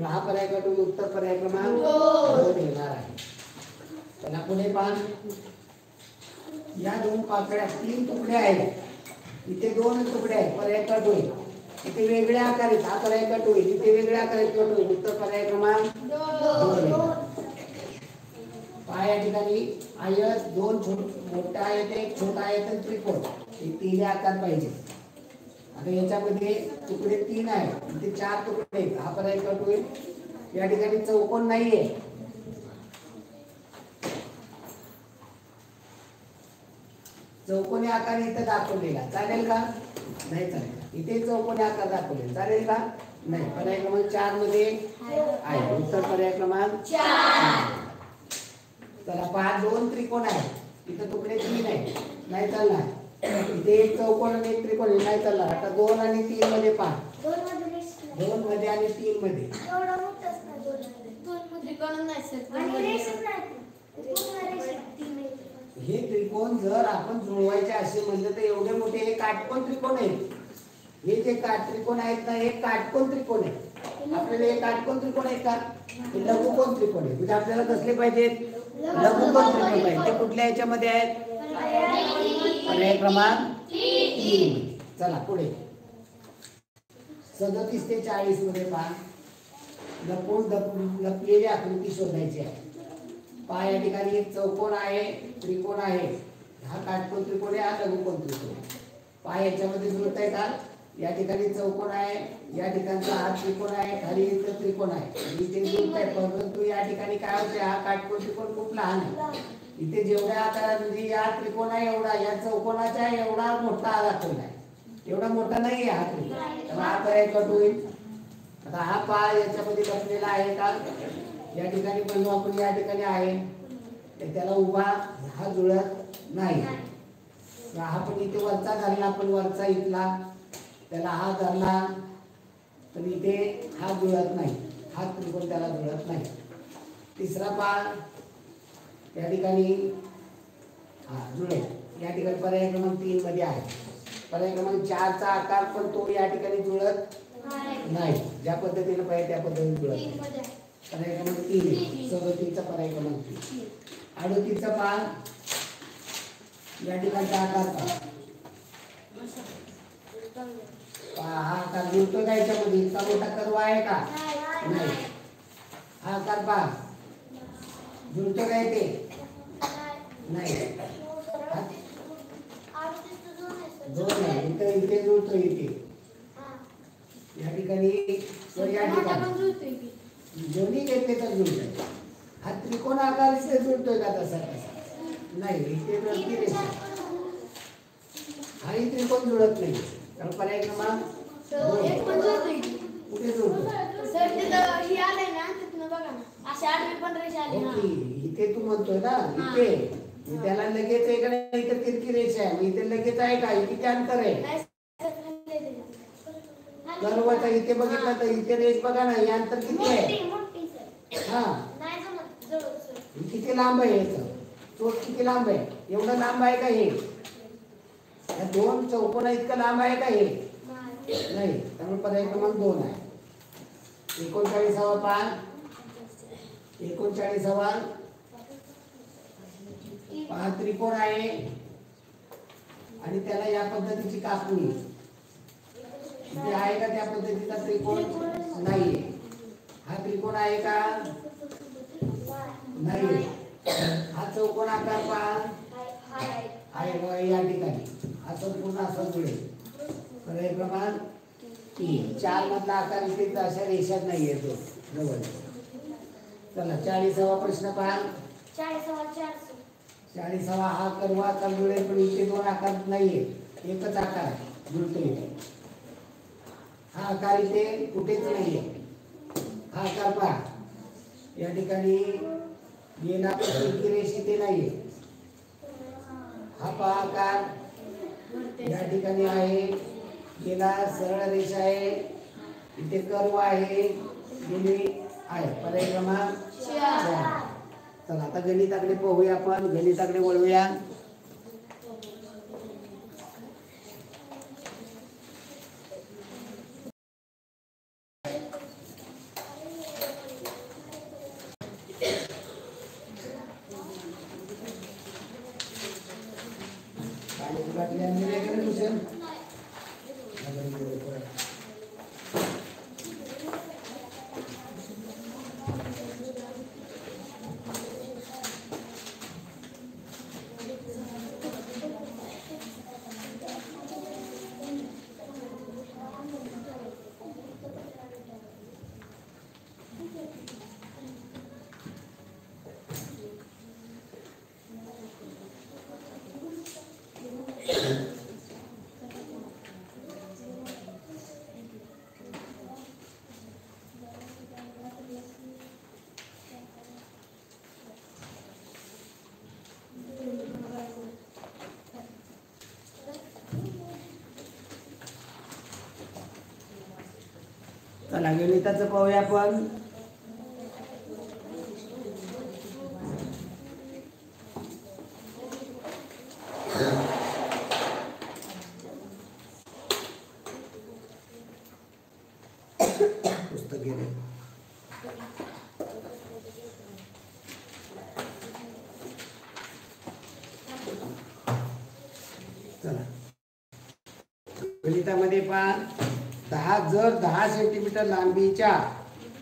हा पर्याय कटून उत्तर पर्याय क्रमांक 2 येणार आहे. चला पुढे पहा. या 2 पाकळ्या 3 तुकडे आहेत, इथे 2 तुकडे आहेत, पर्याय कट होईल. इथे वेगळ्या आकारे हा पर्याय कट होईल, इथे वेगळ्या आकारे कट होईल. उत्तर पर्याय क्रमांक 2. पहा या ठिकाणी आयत 2 मोठा आयत, एक छोटा आयत आणि त्रिकोण, हे 3 आकार पाहिजे. आता याच्यामध्ये तुकडे 3 आहेत, इथे 4 तुकडे आहेत, हा पर्याय कट होईल. या ठिकाणी चौकोन नाहीये, चौकोनी आकार इथे दाखवलेला, चालेल का? नाही चालेल. इथे चौकोनी आकार दाखवले, चालेल का? नाही. पर्याय क्रमांक 4 मध्ये आहे. उत्तर पर्याय क्रमांक 4. चला पहा, 2 त्रिकोण आहेत, इथे तुकडे 3 आहेत, नाही चालणार. इथे एक चौकोन आणि एक त्रिकोण, नाही चालणार. आता 2 आणि 3 मध्ये पहा. 2 मध्ये आणि 3 मध्ये हे त्रिकोण जर आपण जुळवायचे असे म्हणले तर एवढे मोठे हे काटकोन त्रिकोण आहेत. हे जे त्रिकोण आहेत ना, हे काटकोन त्रिकोण आहे. आपल्याला हे काटकोन त्रिकोण आहे का? हे लघुकोन त्रिकोण आहे. म्हणजे आपल्याला कसले पाहिजेत? लघुकोन त्रिकोण पाहिजे. ते कुठल्या याच्यामध्ये आहेत? पर्याय क्रमांक 3. चला पुढे 37 ते 40 मध्ये पहा. लपलेली आकृती शोधायची आहे. पहा या ठिकाणी एक चौकोन आहे, त्रिकोण आहे. हा काटकोन त्रिकोण आहे, हा लघुकोन त्रिकोण आहे. पहा याच्यामध्ये जुळत आहे का? या ठिकाणी चौकोन आहे, या ठिकाणचा हा त्रिकोण आहे, खाली इथं त्रिकोण आहे, इथे जुळत आहे. परंतु या ठिकाणी काय होते, हा काटकोन त्रिकोण खूप लहान आहे. इथे जेवढ्या आकारात म्हणजे या त्रिकोणा एवढा, या चौकोनाच्या एवढा मोठा हा दाखवला आहे. एवढा मोठा नाही आहे हा त्रिकोण, तर हा पर्याय कट होईल. आता हा पहा याच्यामध्ये लपलेला आहे का? या ठिकाणी पण आपण या ठिकाणी आहे, त्याला उभा हा जुळत नाही. हा पण इथे वरचा धरला, पण वरचा इथला त्याला हा धरला, तर इथे हा जुळत नाही, हा त्रिकोण त्याला जुळत नाही. तिसरा पहा या ठिकाणी हा जुळेल. या ठिकाणी पर्याय क्रमांक 3 मध्ये आहे. पर्याय क्रमांक 4 चा आकार पण तो या ठिकाणी जुळत नाही. ज्या पद्धतीने पाहिजे त्या पद्धतीने जुळत नाही. पर्याय क्रमांक 3. 37 चा पर्याय क्रमांक 3. 38 चा पहा. या ठिकाणचा आकार पहा. हा आकार जुळतो का याच्यामध्ये? इतका मोठा कर्व आहे का? नाही. हा आकार पहा, जुळतो का इथे? नाही. 2 आहे, इथे जुळतो, इथे या ठिकाणी या ठिकाणी दोन्ही घेतले तर जुळतोय. हा त्रिकोण आकार इथे जुळतोय का? तसा नाही. इथे जुळती रेषा, हाही त्रिकोण जुळत नाही. कारण पर्याय क्रमांक 2 कुठे जुळतो? इथे तू म्हणतोय ना, इथे त्याला लगेच आहे का नाही? इथे तिरकी रेषा आहे, मग इथे लगेच आहे का? किती अंतर आहे? कर्वचा इथे बघितलं तर इथे रेष बघा ना, हे अंतर किती आहे? हा, किती लांब आहे याचं? तो किती लांब आहे? एवढं लांब आहे का हे? या दोन चौकोना इतकं लांब आहे का हे? नाही, त्यामुळे पर्याय क्रमांक 2 आहे. 39वा पान, 39वा पहा त्रिकोण आहे आणि त्याला या पद्धतीची कापणी इथे आहे का? त्या पद्धतीचा त्रिकोण नाहीये. हा त्रिकोण आहे का? नाही. हा चौकोन आकार पहा आहे बघा या ठिकाणी. हा संपूर्ण असा जुळेल. पर्याय क्रमांक 3. 4 मधला आकार इथे अशा रेषात नाही येतो जवळ. चला 40वा प्रश्न पहा. 40वा हा कर्व आकार जुळेल पण इथे दोन आकार नाहीये, एकच आकार जुळतो इथे. हा आकार इथे कुठेच नाहीये. हा आकार पहा या ठिकाणी गेला तिरकी रेष इथे नाहीये. हा पहा आकार या ठिकाणी आहे, गेला सरळ रेष आहे, इथे कर्व आहे, गेली आहे. पर्याय क्रमांक 4. चला आता गणिताकडे पाहूया आपण, गणिताकडे वळूया. चला गणिताचं पाहूया आपण. पुस्तक गेले. चला गणितामध्ये पहा, जर 10 सेंटीमीटर लांबीच्या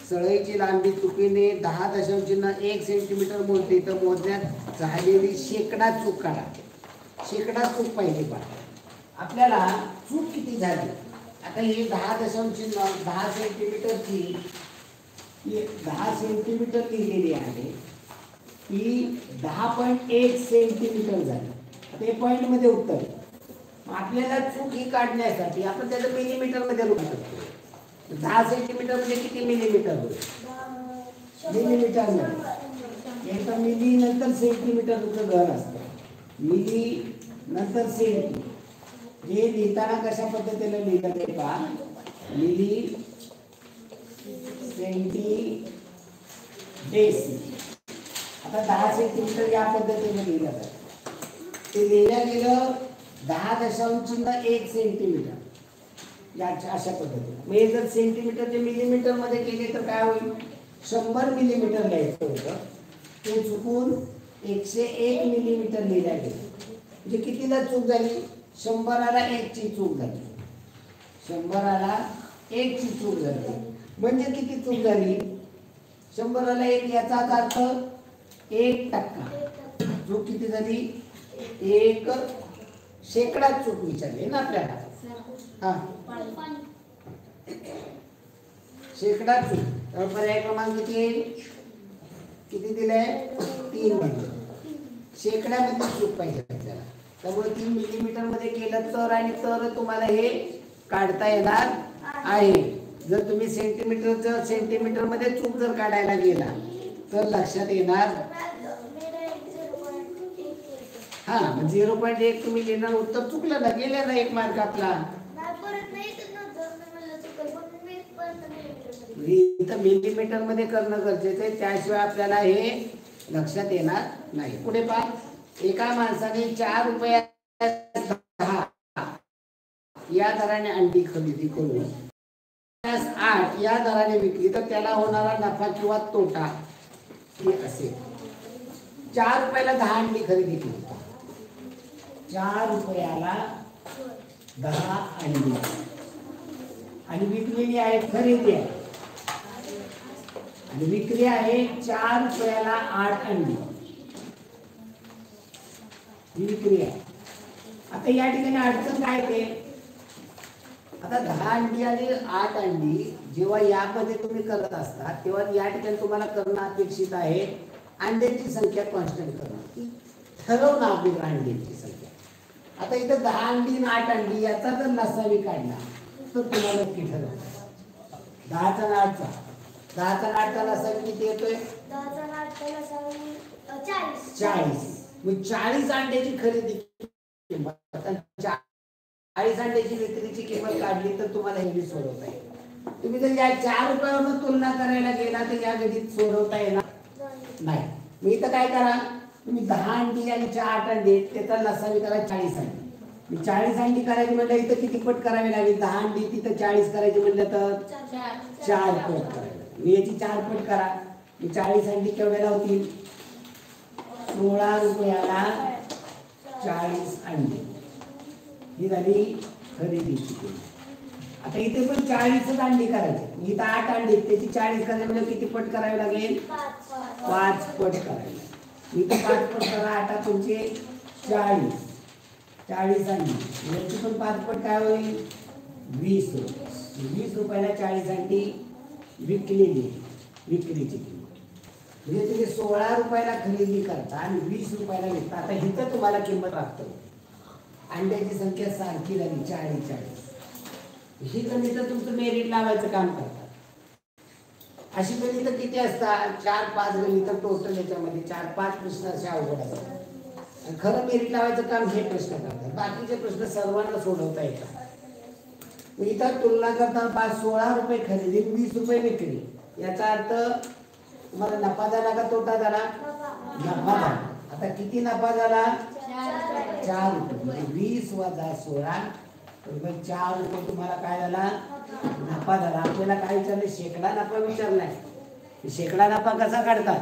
सळईची लांबी चुकीने 10.1 सेंटीमीटर मोजली तर मोजण्यात झालेली शेकडा चूक काढा. शेकडा चूक पाहिजे पहा आपल्याला. चूक किती झाली? आता ही 10 सेंटीमीटरची 10 सेंटीमीटर लिहिलेली आहे, ती 10.1 सेंटीमीटर झाली. आता हे पॉईंट मध्ये उत्तर. आपल्याला चूक ही काढण्यासाठी आपण त्याचं मिलीमीटर मध्ये रूपांतर करतो. 10 सेंटीमीटर म्हणजे किती मिलीमीटर होईल? मिलीमीटर मध्ये एकदा मिली नंतर सेंटीमीटरचं घर असतं. मिली नंतर सेंटी. हे लिहिताना कशा पद्धतीने लिहिलं ते पहा. Milli centi deci. आता 10 सेंटीमीटर या पद्धतीने लिहिलं जातं. ते लिहिलं गेलं 10.1 सेंटीमीटर या अशा पद्धतीने. म्हणजे जर सेंटीमीटर ते मिलीमीटर मध्ये केले तर काय होईल? 100 मिलीमीटर लिहायचं होतं, ते चुकून 101 मिलीमीटर लिहिल्या गेलं. म्हणजे कितीला चूक झाली? 100ला 1 ची चूक झाली. 100ला 1 ची चूक झाली. म्हणजे किती चूक झाली? 100ला 1 याचा अर्थ 1%. चूक किती झाली? 1 शेकडा चूक विचारली ना आपल्याला. हा शेकडा चूक. पर्याय क्रमांक किती दिले? 3 मध्ये. शेकड्यामध्ये चूक पाहिजे आपल्याला. त्यामुळे 3 मिलीमीटर मध्ये केलं तर आणि तर तुम्हाला हे काढता येणार आहे. जर तुम्ही सेंटीमीटर मध्ये चूक जर काढायला गेला तर लक्षात येणार. हा 0.1 तुम्ही लिहिणार, उत्तर चुकलं ना, गेले ना 1 मार्क आपला. इथं मिलीमीटर मध्ये करणं गरजेचं आहे, त्याशिवाय आपल्याला हे लक्षात येणार नाही. पुढे पहा. एका माणसाने 4 रुपयात 10 या दराने अंडी खरेदी करून 8 या दराने विकली तर त्याला होणारा नफा किंवा तोटा हे असेल. 4 रुपयाला 10 अंडी खरेदी केली. 4 रुपयाला 10 अंडी आणि विकलेली आहे, खरेदी आहे आणि विक्री आहे 4 रुपयाला 8 अंडी ही विक्री आहे. आता या ठिकाणी अडचण काय ते, आता 10 अंडी आणि 8 अंडी जेव्हा यामध्ये तुम्ही करत असता तेव्हा या ठिकाणी तुम्हाला करणं अपेक्षित आहे अंड्यांची संख्या कॉन्स्टंट करणं, ठरवणं आपली अंड्यांची संख्या. आता इथं 10 अंडी आणि 8 अंडी याचा जर नसावी काढला तर तुम्हाला नक्की ठरवलं 10चा आणि 8चा. 10चा आणि 8चा नसावी किती येतोय? 10चा आणि 8चा नसावी 40. 40. मग 40 अंड्याची खरेदी किंमत 40 अंड्याची विक्रीची किंमत काढली तर तुम्हाला हे सोडवता येईल. तुम्ही जर या 4 रुपयावरून तुलना करायला गेला तर या गणित सोडवता येणार नाही. मग इथं काय करा, तुम्ही 10 अंडी आणि 8 अंडी त्याचा लसावी करा 40 अंडी. 40 अंडी करायची म्हणलं इथं किती पट करावी लागेल? 10 अंडी तिथं 40 करायची म्हणलं तर 4 पट करायला. मी याची 4 पट करा. मी 40 अंडी केवढ्याला होतील? 16 रुपयाला 40 अंडी ही झाली खरेदीची किंमत. आता इथे पण 40च अंडी करायची, इथं 8 अंडी त्याची 40 करायची म्हणजे किती पट करावी लागेल? 5 पट करावी. इथे 5 पट करा, 8 तुमचे 40 अंडी याची पण 5 पट काय होईल? 20 रुपये. 20 रुपयाला 40 अंडी विकलेली विक्रीची किंमत. म्हणजे तुम्ही 16 रुपयाला खरेदी करता आणि 20 रुपयाला विकता. आता इथं तुम्हाला किंमत राखतो, अंड्याची संख्या सारखी झाली 40. ही गणितं तुमचं मेरिट लावायचं काम करतात. अशी गणितं किती असतात? 4-5 गणितं टोटल याच्यामध्ये 4-5 प्रश्न असे अवघड असतात. खरं मेरिट लावायचं काम हे प्रश्न करतात, बाकीचे प्रश्न सर्वांना सोडवता येतात. इथं तुलना करता 16 रुपये खरेदी 20 रुपये विक्री, याचा अर्थ तुम्हाला नफा झाला का तोटा झाला? नफा झाला. आता किती नफा झाला? 4 रुपये. 20 वजा 16 रुपये 4 रुपये तुम्हाला काय झाला? नफा झाला. आपल्याला काय विचारलं? शेकडा नफा विचारलाय. शेकडा नफा कसा काढतात?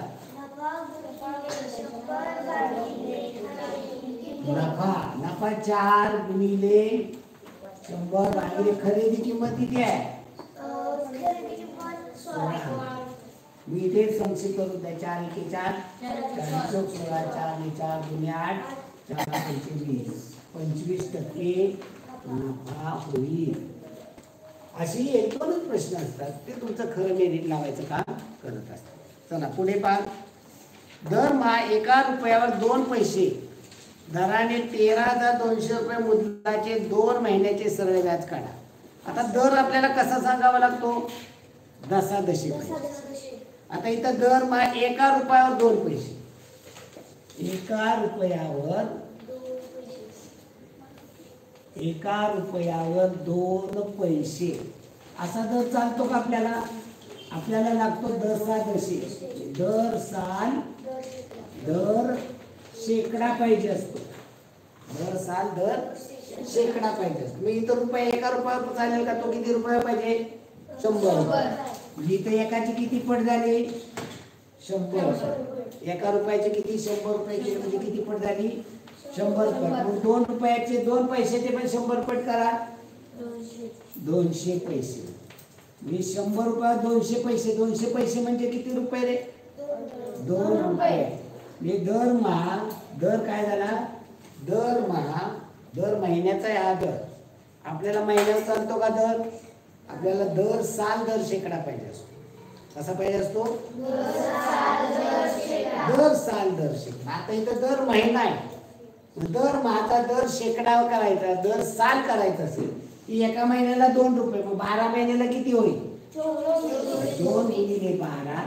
नफा 4 गुणिले 100 भागिले खरेदी किंमत किती आहे? 16. मी इथे संक्षिप्त करून द्या. 4 एके 4 4 चौक 16 4 ने 4 गुणे 8 4 पंचे 20 25% नफा होईल. अशी एक दोनच प्रश्न असतात, ते तुमचं खरं मेरिट लावायचं काम करत असतात. चला पुढे पहा. दरमहा 1 रुपयावर 2 पैसे दराने 13,200 रुपये मुद्दलाचे 2 महिन्याचे सरळ व्याज काढा. आता दर आपल्याला कसा सांगावा लागतो? दशादशी पैसे. आता इथं दरमहा 1 रुपयावर 2 पैसे. 1 रुपयावर 2 पैसे असा दर चालतो का आपल्याला? आपल्याला लागतो दशादशी. दर साल दर शेकडा पाहिजे असतो. दर साल दर शेकडा पाहिजे असतो. मी इथं रुपये 1 रुपयावर चालेल का? तो किती रुपये पाहिजे? 100 रुपये. इथं एकाची किती पट झाली? 100 रुपये. 1 रुपयाचे किती? 100 रुपये केले म्हणजे किती पट झाली? 100 पट. मग 2 रुपयाचे 2 पैशाचे पण 100 पट करा. 200 पैसे. मी 100 रुपयावर 200 पैसे. 200 पैसे म्हणजे किती रुपये रे? 2 रुपये. मी दरमहा दर काय झाला? दरमहा दर महिन्याचा हा दर. आपल्याला महिन्याला चालतो का दर? आपल्याला दर साल दर शेकडा पाहिजे असतो. कसा पाहिजे असतो? दर साल दर शेकडा. आता इथं दर महिना आहे, दर माता दर शेकडा करायचा, दर साल करायचा असेल की एका महिन्याला 2 रुपये. मग 12 महिन्याला किती होईल? 2 गुणिले 12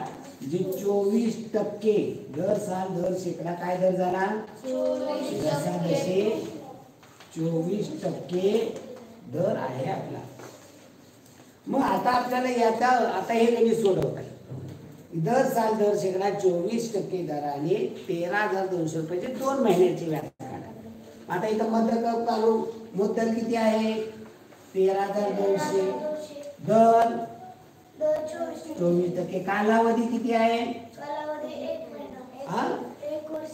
जे 24% दर साल दर शेकडा. काय दर झाला? 24% दर आहे आपला. मग आता आपल्याला याचा आता हे गणित सोडवता येईल. दर साल दर शेकडा 24% दराने 13,200 रुपयाचे 2 महिन्याचे व्याज काढा. आता इथं मध्य काढू. मुद्दल किती आहे? 13,200 दर 24%. कालावधी किती आहे? कालावधी 1 महिना. हा? 1 वर्ष.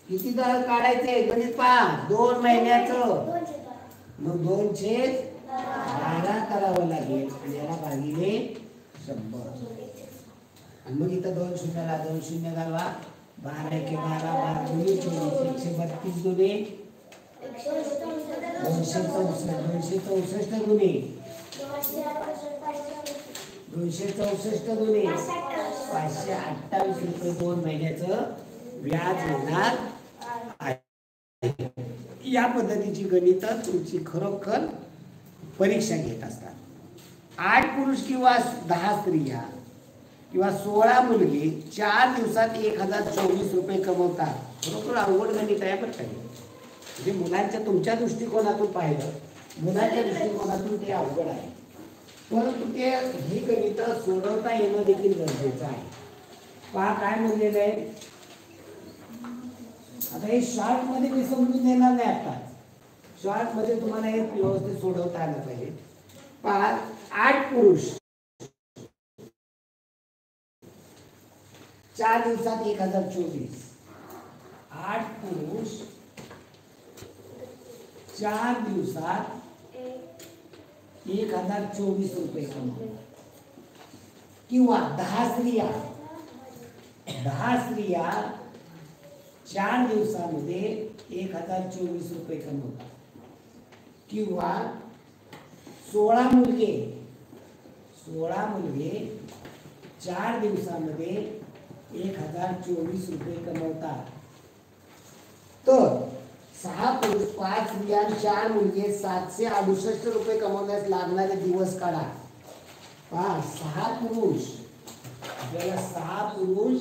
किती दर काढायचे गणित पहा. 2 महिन्याचं 212. मग 212 करावं लागेल आणि याला भागिले 100. आणि मग इथं 2 शून्याला 2 शून्य घालवा. 12 एके 12, 12 दुनी 24, 132 दुने 264 गुणे 264 गुणे 528 रुपये 2 महिन्याचं व्याज येणार आहे. या पद्धतीची गणित तुमची खरोखर परीक्षा घेत असतात. 8 पुरुष किंवा 10 स्त्रिया किंवा 16 मुलगे 4 दिवसात 1024 रुपये कमवतात. खरोखर अवघड गणित आहे बरं काही. म्हणजे मुलांच्या तुमच्या दृष्टिकोनातून पाहिलं, मुलांच्या दृष्टिकोनातून ते अवघड आहे, परंतु ते ही गणित सोडवता येणं देखील गरजेचं आहे. पहा काय म्हणलेलं आहे. आता हे शॉर्ट मध्ये मी समजून देणार नाही. आता शॉर्ट मध्ये तुम्हाला हे व्यवस्थित सोडवता आलं पाहिजे. पहा 8 पुरुष 4 दिवसात 1024. 8 पुरुष 4 दिवसात 1024 रुपये कमवतात. किंवा 10 स्त्रिया 4 दिवसामध्ये 1024 रुपये कमवतात. किंवा 16 मुलगे 4 दिवसामध्ये 1024 रुपये कमवतात. तर 6 पुरुष 5 स्त्रिया 4 मुलगे 768 रुपये कमवण्यास लागणारे दिवस काढा. पहा 6 पुरुष आपल्याला 6 पुरुष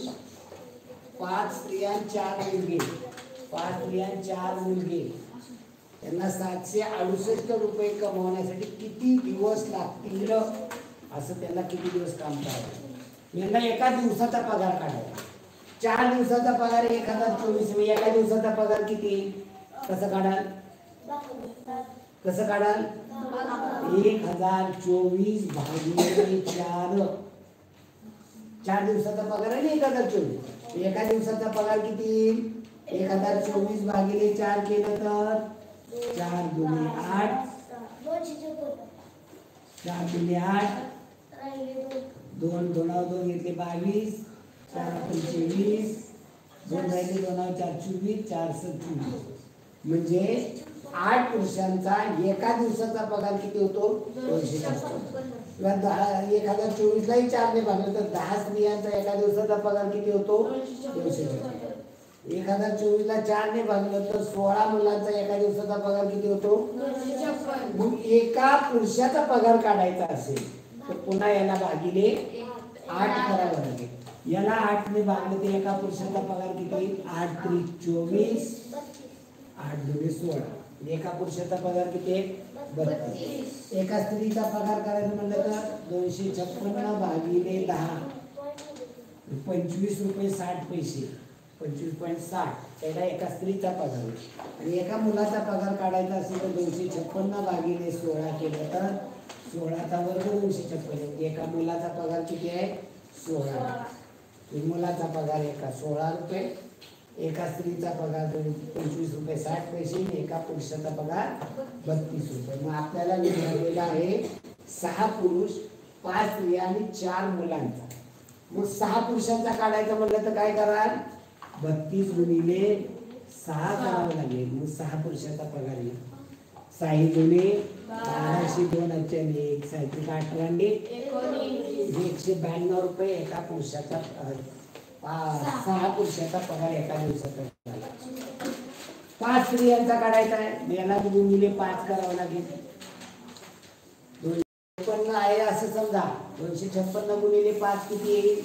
5 स्त्रिया 4 मुलगे 5 स्त्रिया 4 मुलगे यांना 768 रुपये कमवण्यासाठी किती दिवस लागतील, असं त्यांना किती दिवस काम करावं. यांना एका दिवसाचा पगार काढायचा. 4 दिवसाचा पगार 1024. एका दिवसाचा पगार किती, कसं काढाल 1024 भागिले 4. 4 दिवसाचा पगार आहे 1024. एका दिवसाचा पगार किती 1024 भागिले 4 केलं तर 4 दुनी 8 4 दुनी 8 2 2 घेतले 22 4 25 2 राहिले 2 4 24 4 27. म्हणजे 8 पुरुषांचा एका दिवसाचा पगार किती होतो 256. किंवा 1024 लाही 4 ने भागलं तर 10 स्त्रियांचा एका दिवसाचा पगार किती होतो 256. 1024 ला 4 ने भागलं तर 16 मुलांचा एका दिवसाचा पगार किती होतो 256. मग एका पुरुषाचा पगार काढायचा असेल तर पुन्हा याला भागिले 8 करावं लागेल. याला 8 ने भागलं तर एका पुरुषाचा पगार किती 8 त्रिक 24 8 दुनी 16. एका पुरुषाचा पगार किती 32. एका स्त्रीचा पगार करायचं म्हणलं तर 256 भागिले 10 25 रुपये 60 पैसे 25.60. त्याला एका स्त्रीचा पगार. आणि एका मुलाचा पगार काढायचा असेल तर 256 भागिले 16 केलं तर 16चा वर्ग 256. एका मुलाचा पगार किती आहे 16. मुलाचा पगार एका 16 रुपये, एका स्त्रीचा पगार 25 रुपये 60 पैसे, एका पुरुषाचा पगार 32 रुपये. मग आपल्याला मिळालेला आहे 6 पुरुष 5 स्त्रिया आणि 4 मुलांचा. मग 6 पुरुषांचा काढायचा म्हटलं तर काय कराल 32 गुणिले 6 करावं लागेल. मग 6 पुरुषाचा पगार येईल 6 गुणे 1200 2 आणि 1 साहित्रिक 192 रुपये. एका पुरुषाचा 6 पुरुषाचा पगार एका दिवसाचा. 5 स्त्रियांचा काढायचा आहे. याला गुणिले 5 करावं लागेल. 256 आहे असं समजा. 256 गुणिले 5 किती येईल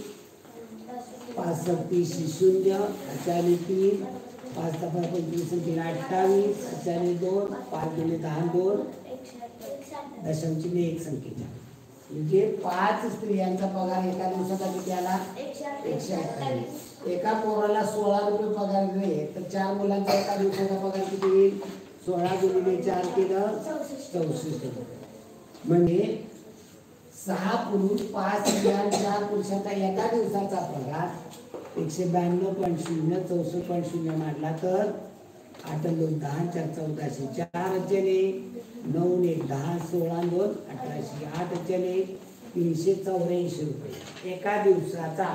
5 37 0 4 3 5 25 3 28 4 2 5 2 10 2 दशांशी 1 संख्येच्या. म्हणजे 5 स्त्रियांचा पगार एका दिवसाचा किती आला 128. एका पोराला 16 रुपये पगार मिळेल तर 4 मुलांचा एका दिवसाचा पगार किती येईल 16 गुणिले 4 केलं 64. म्हणजे 6 पुरुष 5 स्त्रिया 4 पुरुषांचा एका दिवसाचा पगार 192.0 64.0 मांडला तर 8 2 10 4 1400 4 जने 9 1 10 16 2 1800 8 जने 384 रुपये एका दिवसाचा.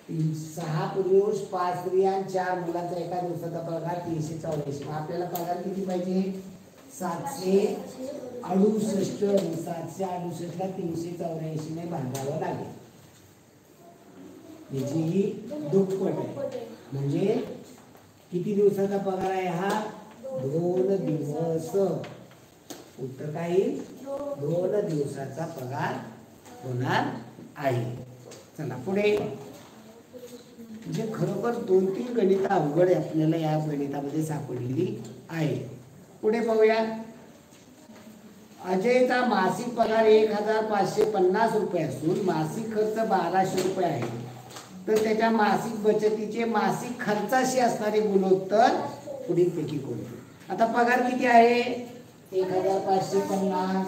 6 पुरुष 5 स्त्रिया 4 मुलांचा एका दिवसाचा पगार 384. आपल्याला पगार किती पाहिजे? 768. 768 ला 384 ने भागावं लागेल. याची ही दुप्पट आहे. म्हणजे किती दिवसाचा पगार आहे हा? 2 दिवस. उत्तर काय येईल? 2 दिवसाचा पगार होणार आहे. चला पुढे. म्हणजे खरोखर 2-3 गणित अवघड आपल्याला या गणितामध्ये सापडलेली आहे. पुढे पाहूया. अजयचा मासिक पगार 1550 रुपये असून मासिक खर्च 1200 रुपये आहे. तर त्याच्या मासिक बचतीचे मासिक खर्चाशी असणारे गुणोत्तर पुढीलपैकी कोणते? आता पगार किती आहे? 1550.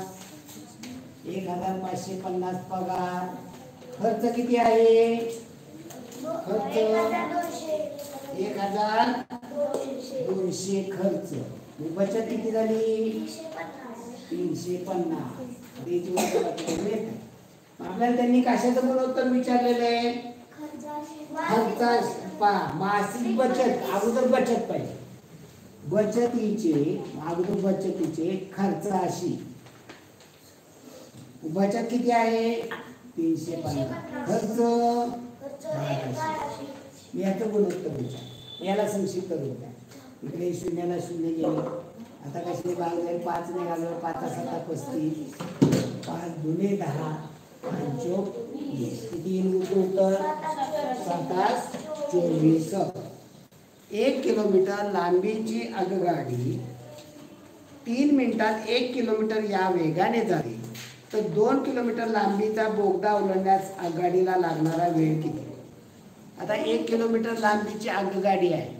1550 पगार. खर्च किती आहे? खर्च 1200 खर्च. बचत किती झाली? 350. आपल्याला त्यांनी कशाचं गुणोत्तर विचारलेलं आहे? खर्चा. मासिक बचत अगोदर बचत पाहिजे. अगोदर बचतीचे खर्चाशी बचत किती आहे? 350. खर्च 1200. याचं गुणोत्तर विचार. याला संक्षिप्त रूप द्या. इकडे शून्याला शून्य गेले. आता कशी भाग जाईल? 5 ने घालव. 5 7 35. 5 दुने 10 5 चौक 20. किती येईल उत्तर? 724. 1 किलोमीटर लांबीची आगगाडी 3 मिनिटात 1 किलोमीटर या वेगाने जाते तर 2 किलोमीटर लांबीचा बोगदा ओलांडण्यास आगगाडीला लागणारा वेळ किती? आता 1 किलोमीटर लांबीची आगगाडी आहे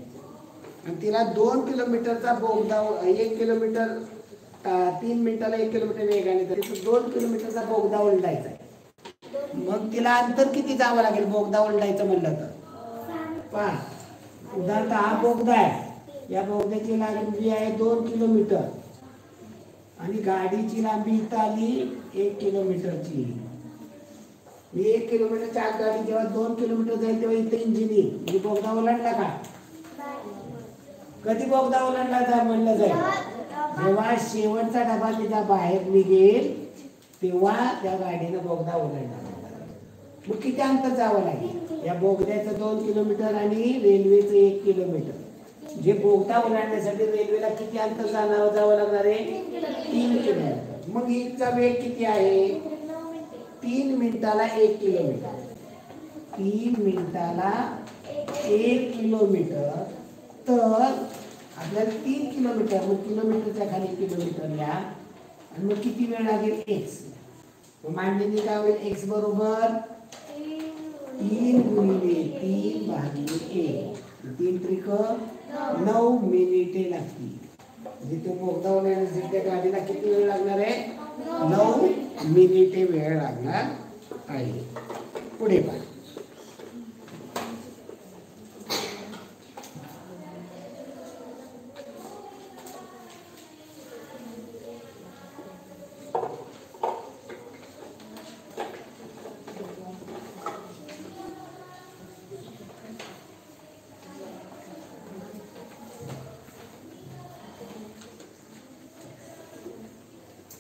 आणि तिला 2 किलोमीटरचा बोगदा 1 किलोमीटर 3 मिनिटाला 1 किलोमीटर वेगाने जाते तर 2 किलोमीटरचा बोगदा ओलांडायचा आहे. मग तिला अंतर किती जावं लागेल बोगदा ओलांडायचं म्हणलं तर? 5. उदाहरणार्थ हा बोगदा आहे. या बोगद्याची लांबी आहे 2 किलोमीटर आणि गाडीची लांबी इथं आली 1 किलोमीटरची. 1 किलोमीटरच्या आत गाडी जेव्हा 2 किलोमीटर जाईल तेव्हा इथे इंजिन येईल. म्हणजे बोगदा ओलांडला का? कधी बोगदा ओलांडला जा म्हणलं जाईल? जेव्हा शेवटचा डबा तिचा बाहेर निघेल तेव्हा त्या गाडीनं बोगदा ओलांडला. मग किती अंतर जावं लागेल? या बोगद्याचं 2 किलोमीटर आणि रेल्वेचं 1 किलोमीटर. जे बोगदा ओलांडण्यासाठी रेल्वेला किती अंतर जावं लागणार आहे? 3 किलोमीटर. मग हिचा वेग किती आहे? 3 मिनिटाला 1 किलोमीटर. 3 मिनिटाला 1 किलोमीटर. तर आपल्याला 3 किलोमीटर मग किलोमीटरच्या खाली किलोमीटर या आणि मग किती वेळ लागेल? x. मांडणी काय होईल? x बरोबर 3 गुणिले 3 भागिले 1. 3 त्रिक 9 मिनिटे लागतील. जिथे बोगदा ओलांडण्यासाठी त्या गाडीला किती वेळ लागणार आहे? 9 मिनिटे वेळ लागणार आहे. पुढे पहा.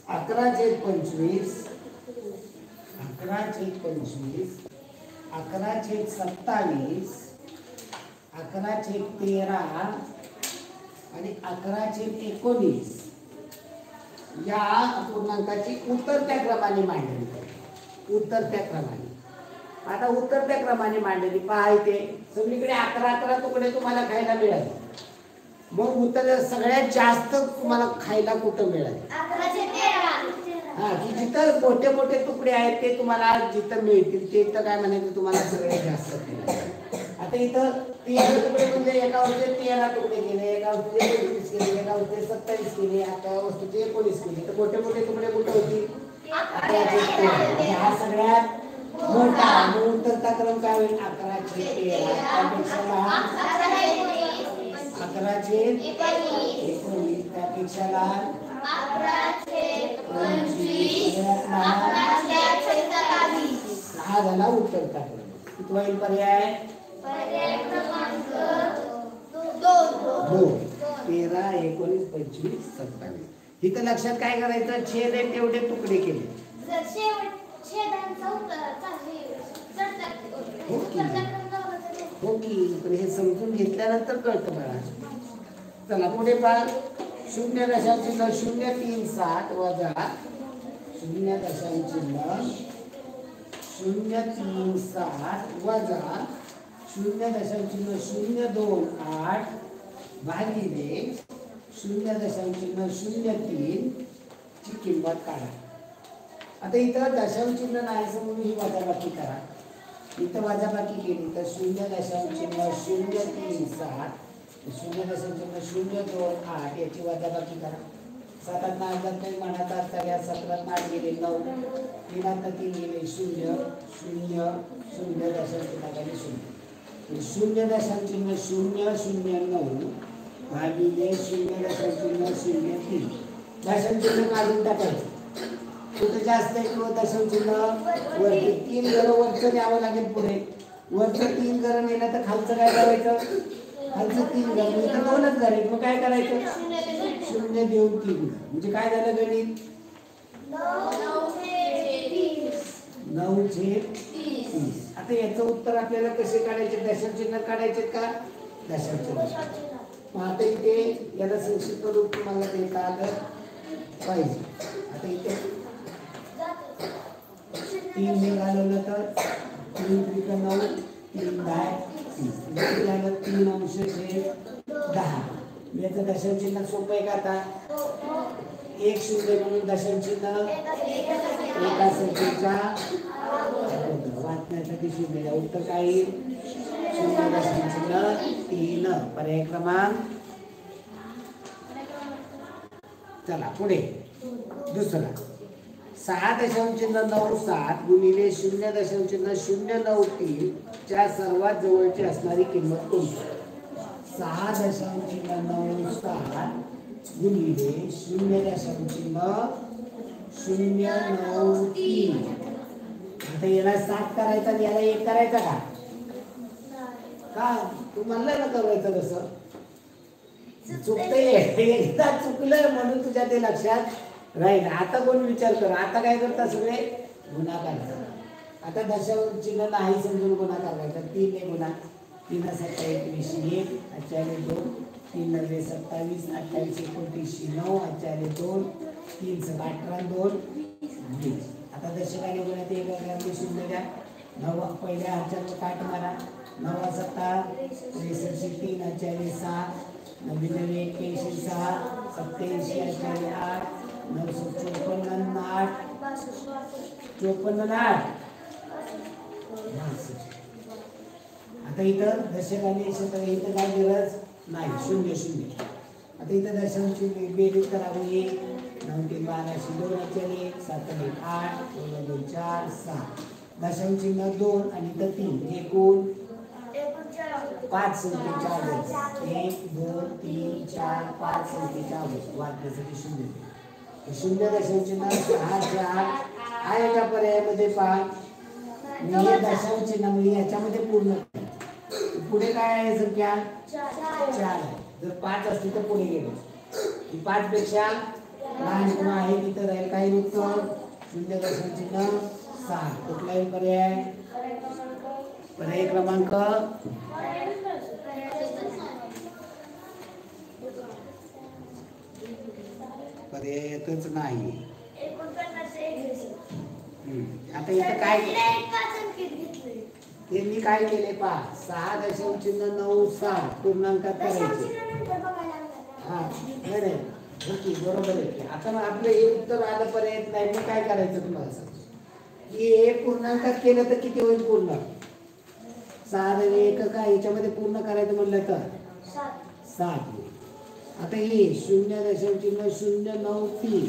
अकरा छेद 25, 11 छेद 27, 11 छेद 13 आणि 11 छेद 19 या पूर्णांकाची उतरत्या क्रमाने मांडणी करू. उतरत्या क्रमाने. आता उतरत्या क्रमाने मांडणी पहा. इथे सगळीकडे 11 तुकडे तुम्हाला खायला मिळाले. मग उत्तर सगळ्यात जास्त तुम्हाला खायला कुठं मिळाले? हा की जिथं मोठे मोठे तुकडे आहेत ते तुम्हाला जिथं मिळतील ते तर काय म्हणायचं तुम्हाला सगळ्यात जास्त. आता आता इथं 13 तुकडे म्हणजे एका वस्तूचे 13 तुकडे केले, एका वस्तूचे 23 केले, एका वस्तूचे 27 केले, एका वस्तूचे 19 केले. तर मोठे मोठे तुकडे कुठे होतील? 11 हा सगळ्यात मोठा. म्हणून उत्तरचा क्रम काय होईल? 11/13. त्यापेक्षा लहान 11/19. त्यापेक्षा लहान 11/25. सगळ्यात लहान 11/27. हा झाला उत्तरचा क्रम. कितवा येईल पर्याय? दोन. 13, 19, 25, 27. इथं लक्षात काय करायचं? छेद आहे तेवढे तुकडे केले. हो की, पण हे समजून घेतल्यानंतर कळतं मला. चला पुढे पहा. 0.037 वजा 0.037 वजा 0.028 भागिले 0.03 ची किंमत काढा. आता इथं दशांश चिन्ह नाही म्हणून ही वजाबाकी करा. इथं वजाबाकी केली तर 0.037 0.028 याची वजाबाकी करा. 7 8 नाही म्हणत असता 17 8 गेले 9, 3 3 गेले 0 0 0 दशांश चिन्हाखाली 0 0.009 भागिले 0.003 दशांश चिन्ह काढून टाकायचं. कुठे जास्त आहे किंवा दशांश चिन्ह वरती 3 घरं वरचं न्यावं लागेल. पुढे वरचं 3 घरं नेलं तर खालचं काय करायचं? खालचं 3 घरं तर 2च घर आहेत. मग काय करायचं? 0 देऊन 3 म्हणजे काय झालं गणित? 9/30. आता याचं उत्तर आपल्याला कसे काढायचे? दशांश चिन्ह काढायचे का? दशांश चिन्ह. मग आता इथे याला संक्षिप्त रूप तुम्हाला देता आलं पाहिजे. आता इथे 3 ने घालवलं तर 3 त्रिक 9, 3 10 30. किती झालं? 3 अंश छेद 10. याचं दशांश चिन्ह सोपं आहे का? आता 1 0 म्हणून दशांश चिन्ह एका संख्येच्या वाचण्यासाठी 0. उत्तर काय येईल? 0.3. पर्याय क्रमांक. चला पुढे दुसरा. 6.97 गुणिले 0.093 च्या सर्वात जवळची असणारी किंमत कोणती? 6.97 गुणिले 0.093. आता याला 7 करायचा आणि याला 1 करायचा का? तू म्हणलं ना करायचं तसं. चुकतंय, एकदा चुकलं म्हणून तुझ्या ते लक्षात राहील. आता कोण विचार कर? आता काय करता? सगळे गुणाकार करतात. आता दशांश चिन्ह नाही समजून गुणाकार करायचा. 3 ने गुणा 3 7 21 1 8 2 3 9 27 28 29 9 8 2 3 7 18 2 20. आता दशकाने गुणात 1 0 द्या. 9 पहिल्या हातावर काट मारा. 9 7 63 3 8 6 99 81 6 87 8 9 54 8 54 8. आता इथं दशकाने इथं काय गरज नाही. 0 0. आता इथं दशांश बेरीज करावी. 9 3 12 2 1 7 1 8 2 2 4 6 दशांश चिन्ह 2 आणि इथं 3 एकूण 5 संख्येच्या अवयव. 1 2 3 4 5 संख्येच्या अवयव वाचण्यासाठी 0. 0 दशांश चिन्ह 6 4 हा एका पर्यायामध्ये पहा. हे दशांश चिन्ह म्हणजे याच्यामध्ये पूर्ण. पुढे काय आहे संख्या? 4. जर 5 असती तर पुढे गेलो. 5 पेक्षा लहान कोण आहे तिथं राहील काय उत्तर? 0 दशांश चिन्ह 6. कुठलाही पर्याय? पर्याय क्रमांक पर्यायच नाही. आता इथं काय त्यांनी काय केले पहा. 6.97 पूर्णांकात करायचे. हा नाही बरोबर आहे. आता आपलं हे उत्तर आलं पर्याय नाही. मग काय करायचं तुम्हाला सांग की हे पूर्णांकात केलं तर किती होईल? पूर्ण साधारण एकका याच्यामध्ये पूर्ण करायचं म्हटलं तर 7 होईल. आता हे 0.093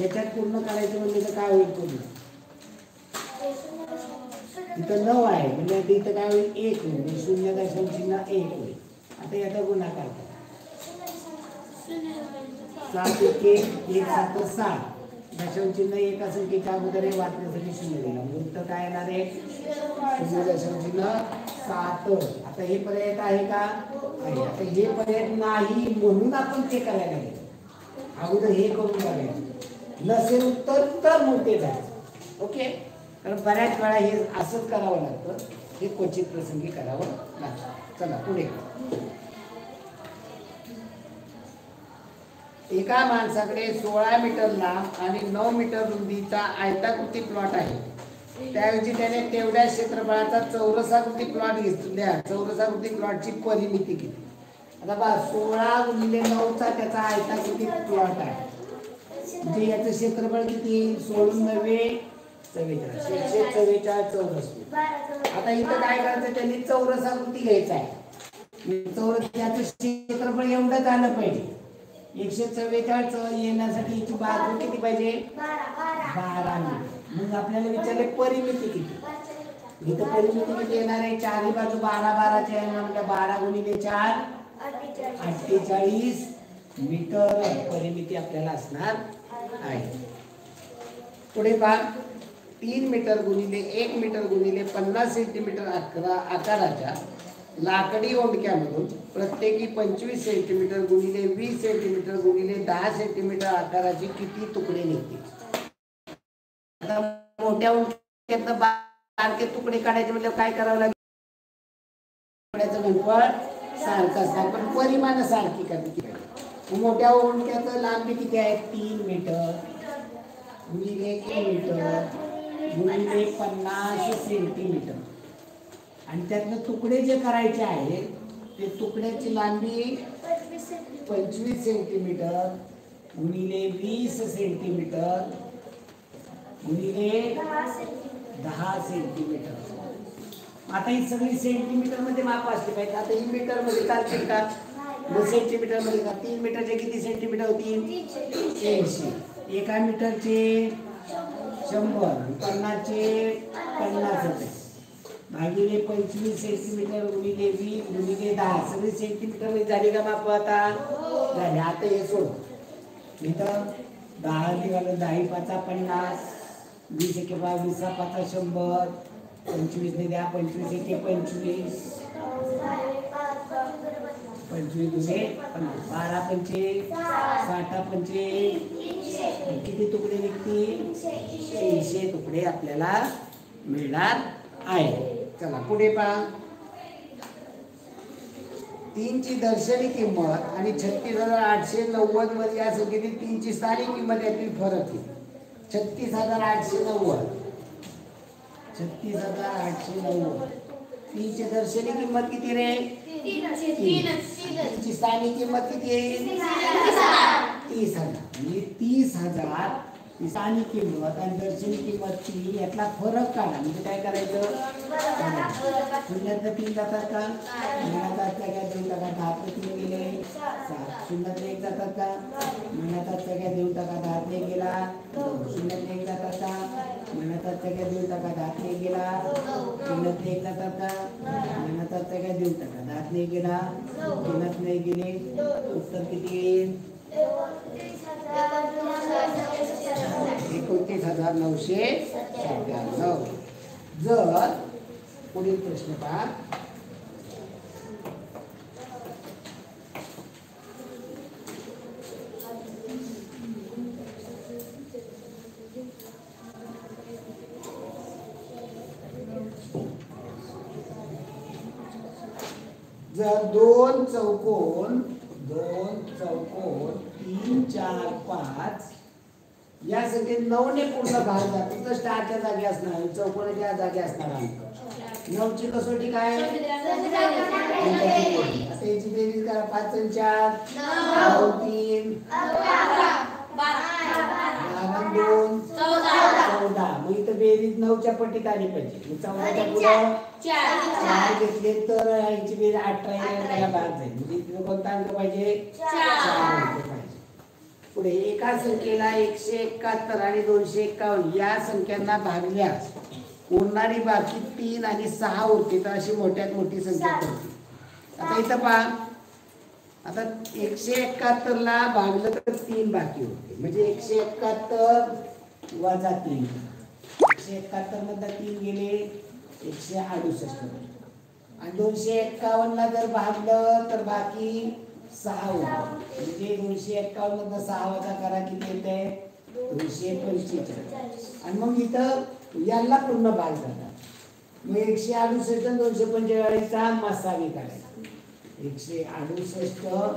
याच्यात पूर्ण करायचं म्हणलं तर काय होईल पूर्ण? इथं 9 आहे म्हणजे इथं काय होईल? 1 होईल. 0.1 होईल. आता याचा गुणाकार करा. 7 1 1 7 7 दशमचिन्ह एका संख्येच्या अगोदर हे वाचण्यासाठी 0 दिला म्हणजे उत्तर काय येणार आहे? 0.7. आता हे पर्याय आहे का? आहे. आता हे पर्याय नाही म्हणून आपण ते करायला गेलो. अगोदर हे करून बघायचं. नसेल उत्तर तर मग ते जायचं. ओके. कारण बऱ्याच वेळा हे असंच करावं लागतं. हे क्वचित प्रसंगी करावं लागतं. चला पुढे. एका माणसाकडे 16 मीटर लांब आणि 9 मीटर रुंदीचा आयताकृती प्लॉट आहे. त्याऐवजी त्याने तेवढ्या क्षेत्रफळाचा चौरसाकृती प्लॉट घेतला. चौरसाकृती प्लॉटची परिमिती किती? आता बघा 16 गुणिले 9चा त्याचा आयताकृती प्लॉट आहे. म्हणजे याचं क्षेत्रफळ किती? 16 9 44 144 चौरस. आता इथं काय करायचं? त्यांनी चौरसाकृती घ्यायचा आहे. चौरस त्याचं क्षेत्रफळ एवढंच आलं पाहिजे. 144 येण्यासाठी याची बाजू किती पाहिजे? 12. मग आपल्याला विचारले परिमिती किती? इथं परिमिती किती येणार आहे? चारही बाजू 12 12च्या आहे म्हणजे 12 गुणिले 4 48 मीटर परिमिती आपल्याला असणार आहे. पुढे पहा 3 मीटर गुणिले 1 मीटर गुणिले 50 सेंटीमीटर आकाराच्या लाकडी ओंडक्यामधून प्रत्येकी 25 सेंटीमीटर गुणिले 20 सेंटीमीटर गुणिले 10 सेंटीमीटर आकाराचे किती तुकडे निघतील? आता मोठ्या ओंडक्यातनं बारके तुकडे काढायचे म्हणजे काय करावं लागेल? तुकड्याचं घनफळ सारखं असणार पण परिमाण सारखी करायची. मोठ्या ओंडक्याचं लांबी किती आहे? 3 मीटर गुणिले 1 मीटर गुणिले 50 सेंटीमीटर आणि त्यातनं तुकडे जे करायचे आहेत ते तुकड्याची लांबी 25 सेंटीमीटर गुणिले 20 सेंटीमीटर गुणिले 10 सेंटीमीटर. आता ही सगळी सेंटीमीटर मध्ये माप असली पाहिजे. आता ही मीटर मध्ये चालतील का? मग सेंटीमीटर मध्ये का? 3 मीटरचे किती सेंटीमीटर होतील? 300. एका मीटरचे 100 50चे 50 होते भागिले 25 सेंटीमीटर गुणिले 20 गुणिले 10 सगळी सेंटीमीटर मध्ये झाली का माप? आता झाले. आता हे सोड. इथं 10 निघालं 10 5 50 20 1 20 5 100 25 ने द्या 25 1 25 25 दुने 12 पंचे 60 पंचे किती तुकडे निघतील? 300 तुकडे आपल्याला मिळणार आहे. चला पुढे पहा 3 ची दर्शनी किंमत आणि 36,890 मध्ये या संख्येतील 3 ची स्थानिक किंमत यातील फरक आहे. 36,890 36,890 3 ची दर्शनी किंमत किती रे? 3 ची स्थानिक किंमत किती आहे? 30,000 म्हणजे 30,000 स्थानिक किंमत आणि दर्शनी किंमत 3 यातला फरक काढा. म्हणजे काय करायचं? शून्यातनं 3 जातात का? महिन्याचा सगळ्यात 2 टाका 10 3 गेले 7. शून्यातनं 1 जातात का? महिन्याचा सगळ्यात 2 टाका 10 1 गेला 2. शून्यातनं 1 जातात का? महिन्याचा सगळ्यात 2 टाका 10 1 गेला शून्यातनं 1 जातात का? महिन्याचा सगळ्यात 2 टाका 10 1 गेला शून्यातनं 1 गेले. उत्तर किती येईल? 29,997. जर पुढील प्रश्न पहा जर दोन चौकोन 3 4 5 या संख्येत 9 ने पूर्ण भाग जातो तर स्टारच्या जागी असणार चौकोनाच्या जागी असणार अंक 9 ची कसोटी काय? आता याची बेरीज करा 5 आणि 4 9 3 12 2 14 मग इथं तर बेरीज 9च्या पटीत आली पाहिजे. 14च्या पुढं 4 घेतले तर यांची बेरीज 18 येईल, त्याला भाग जाईल. म्हणजे तिथं कोणता अंक पाहिजे? 4 अंक पाहिजे. पुढे एका संख्येला 171 आणि 251 या संख्यांना भागल्यास उरणारी बाकी 3 आणि 6 उरते. तर अशी मोठ्यात मोठी संख्या ठरते. आता इथं पहा, आता 171 ला भागलं तर 3 बाकी होते. म्हणजे 171 वजा 3, 171 मधला 3 गेले 168. आणि 251 ला जर भागलं तर बाकी 6 होतं. म्हणजे 251 मधला 6 वजा करा, किती येते? 245. आणि मग इथं याला पूर्ण भाग जातात. मग 168 आणि 245चा मसावी काढायचा. 168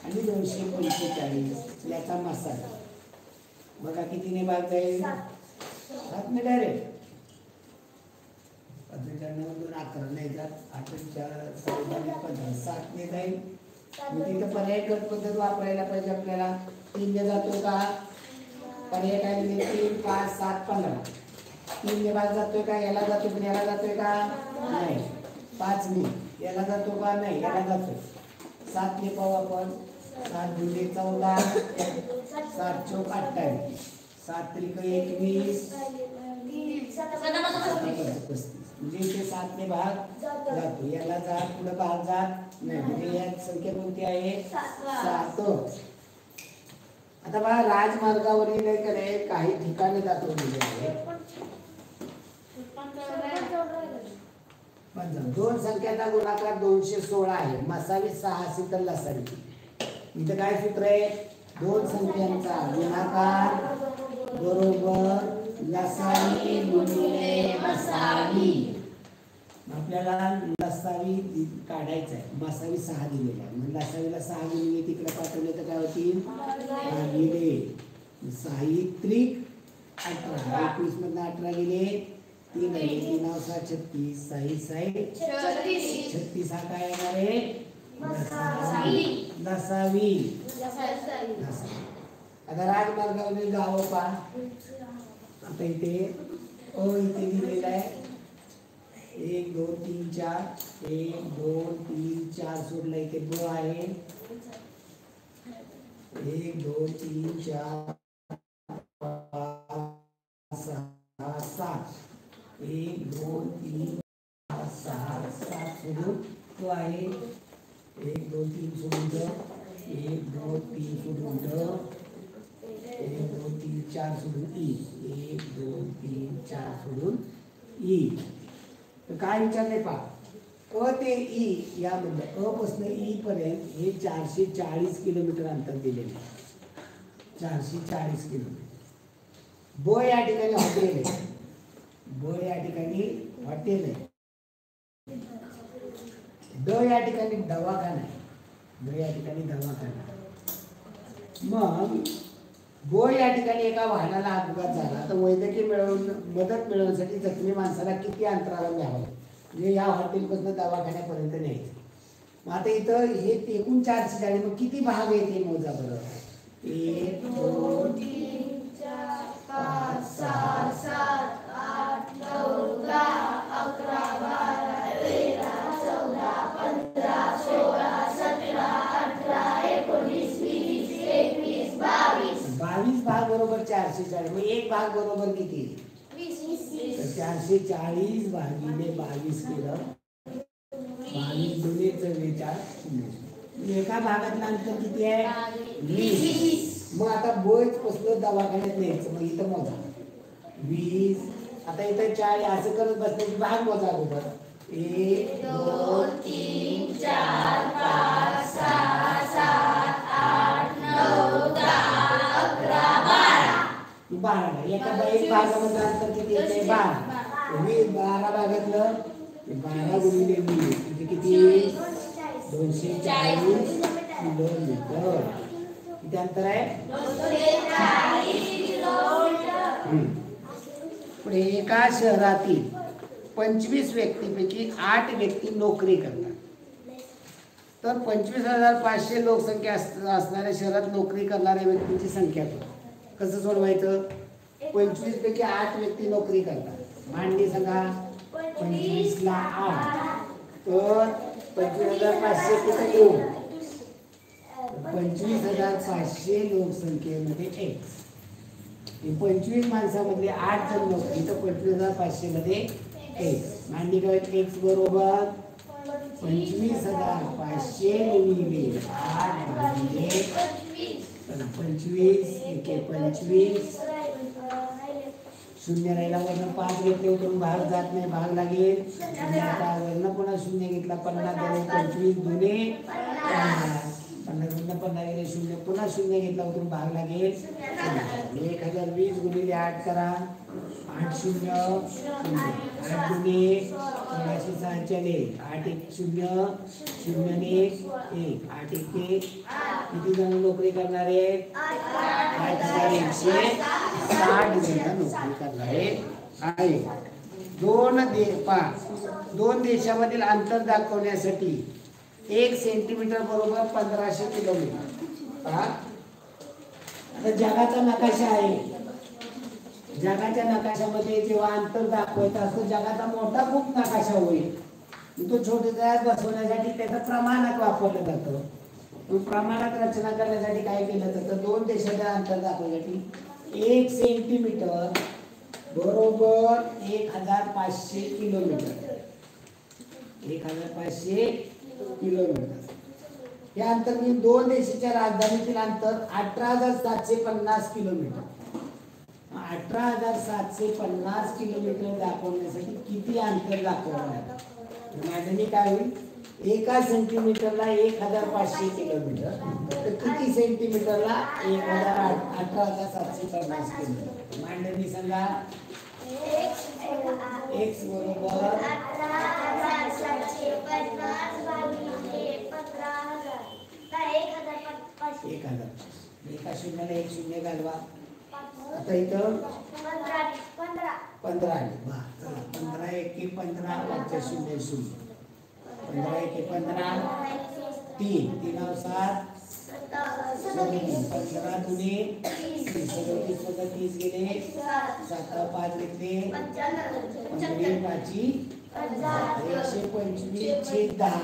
आणि 245 याचा मसाला बघा कितीने भाग जाईल? 7 ने डायरेक्ट. 11 नाही जात, 7 ने जाईल. मग तिथं पर्याय गट पद्धत वापरायला पाहिजे आपल्याला. 3 ने जातो का? पर्याय काय दिले? 3, 5, 7, 15. 3 ने भाग जातोय का? याला जातो पण याला जातोय का? नाही. 5 ने याला जातो का? नाही, याला जातो. 7 ने पाहू आपण. 7 गुणिले 14, 7 चौक 28, 7 त्रिक 21, 35. म्हणजे इथे 7 ने भाग जातो. याला जात, पुढे भाग जात नाही. म्हणजे या संख्या कोणती आहे? 7. आता बघा, राजमार्गावरील काही ठिकाणी दाखवलेले आहे. 2 संख्याचा गुणाकार 216 आहे. मसावी 6 असेल तर लसावी. इथं काय सूत्र आहे? 2 संख्यांचा गुणाकार बरोबर लसावी गुणिले मसावी. आपल्याला लसावी काढायचा आहे. मसावी 6 दिलेला आहे. मग लसावीला 6 गुणिले तिकडे पाठवले तर काय होतील? भागिले 6 त्रिक 18. 21 मधनं 18 गेले 3 आहे. 3 9 36, 6 36 हा काय येणार आहे? लसावी. आता राजमार्गावरील गाव पहा. आता इथे इथे दिलेला आहे 1 2 3 4, 1 2 3 4 सोडला. इथे ब आहे 1 2 3 4 5 6 7. 1 2 3 4 6 7 सोडून तो आहे 1 2 3 सोडून 1 2 3 सोडून 1 2 3 4 सोडून ई. 1 2 3 4 सोडून ई. तर काय विचारले पहा, अ ते ई यामधलं अ पासून ई पर्यंत हे 440 किलोमीटर अंतर दिलेले आहे. 440 किलोमीटर. ब या ठिकाणी हॉटेल आहे. ब या ठिकाणी हॉटेल आहे. ड या ठिकाणी दवाखाना आहे. ड या ठिकाणी दवाखाना. मग ब या ठिकाणी एका वाहनाला अपघात झाला तर वैद्यकीय मदत मिळवण्यासाठी जखमी माणसाला किती अंतराला न्यावं? म्हणजे या हॉटेलपासून दवाखान्यापर्यंत न्यायचं. मग आता इथं हे एकूण 440. मग किती भाग आहेत हे मोजा बरं. 1 2 3 4 5 6 7 8 9 10 11 12 13 14 15 16 17 18 19 20 21 22. 22 भाग बरोबर 440. मग एक भाग बरोबर किती? 20. 440 भागिले 22 केलं 22 दुने 44. एका भागातलं अंतर किती आहे? 20. मग आता बोच कसलं दवाखान्यात न्यायचं. मग इथं मोजा 20. आता इथं 4 असं करत बसण्याची भाग मोजा अगोदर. 1 2 3 4 5 6 7 8 9 10 11 12. एका एक भागामध्ये अंतर किती येते? 12. 12 भागातलं 12 गुणिले 20 म्हणजे किती? 240 किलोमीटर. किती अंतर आहे? 240 किलोमीटर. पुढे एका शहरातील 25 व्यक्तीपैकी 8 व्यक्ती नोकरी करतात. तर 25,500 लोकसंख्या असणाऱ्या शहरात नोकरी करणाऱ्या व्यक्तींची संख्या कसं सोडवायचं? 25 पैकी 8 व्यक्ती नोकरी करतात. मांडणी सांगा. 25 ला 8 तर 25,500 कुठे येऊ? 25,500 लोकसंख्येमध्ये X. 25 माणसामधले 8 जण नोकरी तर 25,500 मध्ये X. मांडणी काय? X बरोबर 25,500 गुणिले 8 भागिले 25 एके 25 शून्य राहिला वरनं 5 घेतले उतरून भाग जात नाही, भाग लागेल. आता वरनं पुन्हा शून्य घेतला 50 झाले 25 दुने 50 50 50 गेले शून्य पुन्हा शून्य घेतला उतरून भाग लागेल. 1020 गुणिले 8 करा 8 शून्य 8 दुने 1646 8 एक 0 0 ने 1 8 एक किती जण नोकरी करणारे? 8160 जण नोकरी करणारे आहे. दोन देशामधील अंतर दाखवण्यासाठी 1 सेंटीमीटर बरोबर 1500 किलोमीटर. पहा आता जगाचा नकाशा आहे. जगाच्या नकाशामध्ये जेव्हा अंतर दाखवायचं असतो जगाचा मोठा खूप नकाशा होईल. तो छोट्या बसवण्यासाठी त्याचं प्रमाणात वापरलं जातं. प्रमाणात रचना करण्यासाठी काय केलं जातं? दोन देशाच्या अंतर दाखवण्यासाठी 1 सेंटीमीटर बरोबर 1500 किलोमीटर. 1500 किलोमीटर हे अंतर म्हणजे दोन देशाच्या राजधानीतील अंतर 18,750 किलोमीटर. 18,750 किलोमीटर दाखवण्यासाठी किती अंतर दाखवणार आहे? माझ्याने काय होईल? 1 सेंटीमीटरला 1500 किलोमीटर तर किती सेंटीमीटरला 18,750 किलोमीटर. मांडणी सांगा. X बरोबर 1000. एका शून्याला 1 शून्य घालवा. आता इथं 15 आले. 15 एके 15 वरच्या 0 0 15 एके 15 3 3 7 15 दुने 37 30 गेले 7 5 घेतले 15 पाची 125 छेद 10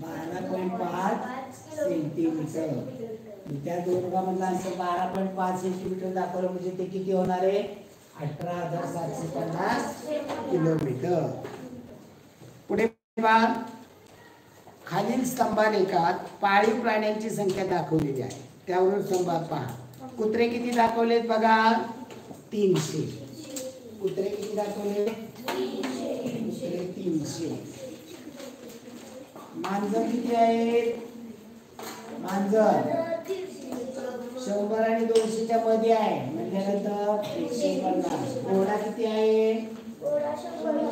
12.5 सेंटीमीटर. त्या दोघांमधला अंतर 12.5 सेंटीमीटर दाखवलं म्हणजे ते किती होणार आहे? 18,750 किलोमीटर. पुढे पहा. खालील स्तंभालेखात पाळीव प्राण्यांची संख्या दाखवलेली आहे. त्यावरून स्तंभात पहा. कुत्रे किती दाखवलेत बघा? 300. कुत्रे किती दाखवले? कुत्रे 300. मांजर किती आहेत? मांजर 100 आणि 200च्या मध्ये आहे म्हटल्यानंतर 150. घोडा किती आहे?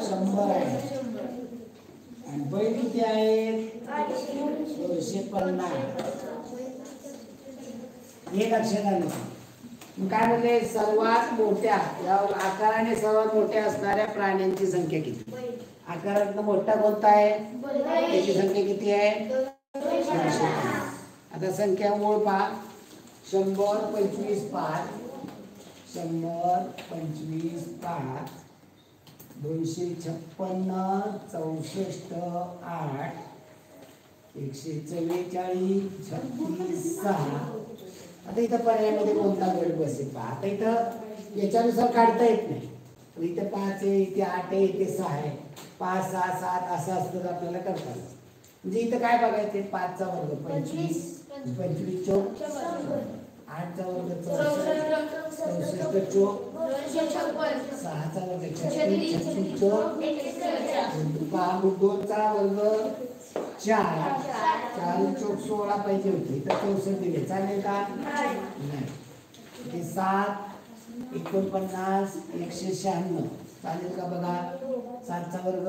100 आहे. आणि बैल किती आहेत? 250. हे लक्षात आलं. काय म्हणले? सर्वात मोठ्या या आकाराने सर्वात मोठ्या असणाऱ्या प्राण्यांची संख्या किती? आकारात मोठा कोणता आहे? त्याची संख्या किती आहे? 200. आता संख्या मूळ पहा. 100 25 5 100 25 5 256 64 8 144 36 6. आता इथं पर्यायामध्ये कोणता गट बसेल पहा. आता इथं याच्यानुसार काढता येत नाही. इथे 5 आहे, इथे 8 आहे, इथे 6 आहे. 5 6 7 असं असतं तर आपल्याला करता येईल. म्हणजे इथं काय बघायचं? 5 चा वर्ग 25 25 चौक 8 चा वर्ग 64 चौक 6 चा वर्ग 36 चौक 2 चा वर्ग 4 4 चौक 16 पाहिजे होते तर 64 दिले. चालेल का? नाही. ते 7 49 196 चालेल का? बघा 7 चा वर्ग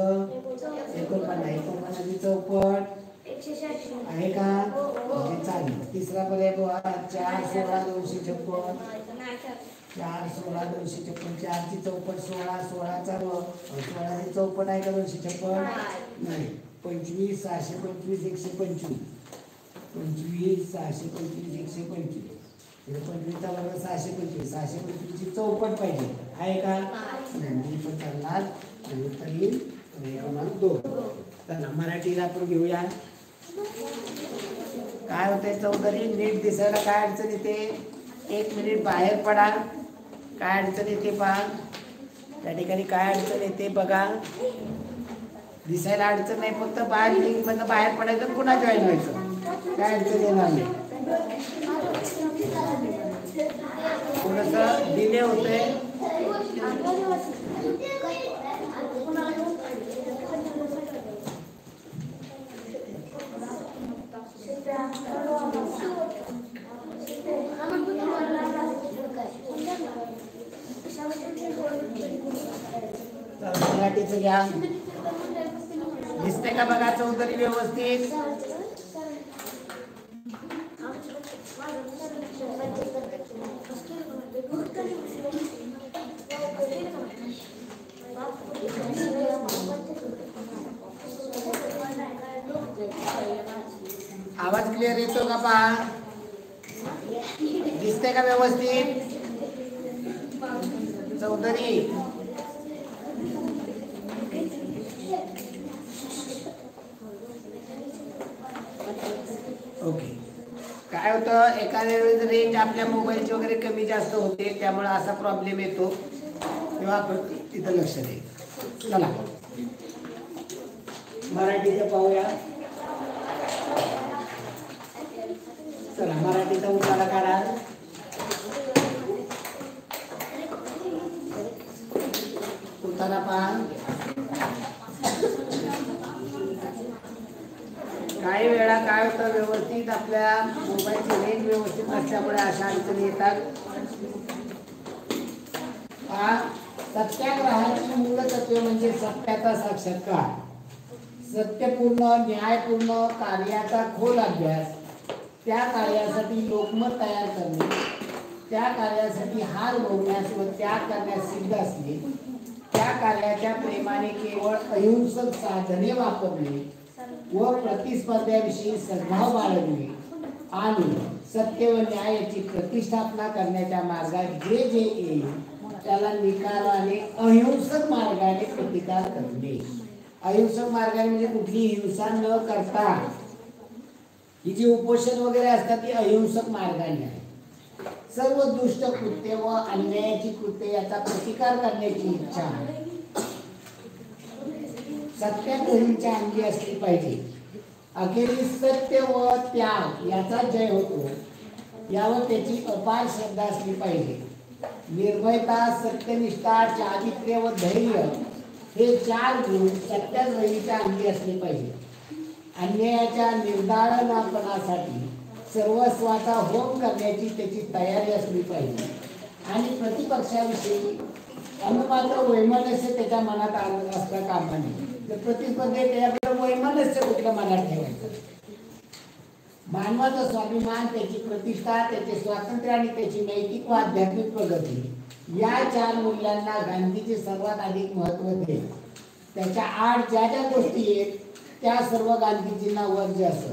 49 49 चौपट आहे का? म्हणजे चालेल. तिसरा पर्याय बघा 4 16 256 4 16 256 4 ची चौपट 16 16 चा 16 ची चौपट आहे का 256? नाही. 25 625 125 25 625 125 25चा वर्ग 625, 625ची चौपट पाहिजे आहे का? नाही पण चालणार नाही तरी क्रमांक 2. चला मराठीला आपण घेऊया. काय होतंय चौधरी? नीट दिसायला काय अडचण येते? 1 मिनिट बाहेर पडा. काय अडचण येते पहा. त्या ठिकाणी काय अडचण येते बघा. दिसायला अडचण नाही, फक्त बाहेर लिंकमधनं बाहेर पडायचं, पुन्हा जॉईन व्हायचं. काय अडचण येणार नाही. थोडंसं डिले होतंय. मराठीचं घ्या. दिसते का बघा चौधरी व्यवस्थित? आवाज क्लिअर येतो का पहा? दिसते का व्यवस्थित चौधरी? ओके. काय होतं एखाद्या वेळेस रेंज आपल्या मोबाईलची वगैरे कमी जास्त होते, त्यामुळे असा प्रॉब्लेम येतो, तेव्हा आपण तिथं लक्ष द्यायचं. चला मराठीचं पाहूया. चला मराठीचा उतारा काढा. उतारा पहा. काही वेळा काय होतं व्यवस्थित आपल्या मोबाईलची रेंज व्यवस्थित नसल्यामुळे अशा अडचणी येतात. सत्याग्रहाची मूळ तत्वे म्हणजे सत्याचा साक्षात्कार, सत्यपूर्ण न्यायपूर्ण कार्याचा खोल अभ्यास, त्या कार्यासाठी लोकमत तयार करणे, त्या कार्यासाठी हार भोगण्यास व त्याग करण्यास सिद्ध असणे, त्या कार्याच्या प्रेमाने केवळ अहिंसक साधने वापरणे व प्रतिस्पर्ध्याविषयी सद्भाव बाळगणे आणि सत्य व न्याय याची प्रतिष्ठापना करण्याच्या मार्गात जे जे येईल त्याला निकालाने अहिंसक मार्गाने प्रतिकार करणे. अहिंसक मार्गाने म्हणजे कुठली हिंसा न करता, ही जी उपोषण वगैरे असतात ती अहिंसक मार्गाने आहे. सर्व दुष्ट कृत्य व अन्यायाची कृत्य याचा प्रतिकार करण्याची इच्छा सत्याग्रहींच्या अंगी असली पाहिजे. अखेरीस सत्य व त्याग याचा जय होतो यावर त्याची अपार श्रद्धा असली पाहिजे. निर्भयता, सत्यनिष्ठा, चारित्र्य व धैर्य हे 4 गुण सत्याग्रहीच्या अंगी असले पाहिजे. अन्यायाच्या निर्दाळनापणासाठी सर्वस्वाचा होम करण्याची त्याची तयारी असली पाहिजे आणि प्रतिपक्षाविषयी अनुमात्र वैमनस्य त्याच्या मनात असता कामा नये. तर प्रतिस्पर्धेत त्याच्याकडे वैमनस्य कुठलं मनात ठेवायचं. मानवाचा स्वाभिमान, त्याची प्रतिष्ठा, त्याचे स्वातंत्र्य आणि त्याची नैतिक व आध्यात्मिक प्रगती या 4 मूल्यांना गांधीजी सर्वात अधिक महत्त्व देत. त्याच्या आड ज्या ज्या गोष्टी आहेत त्या सर्व गांधीजींना वर्ज्य असत.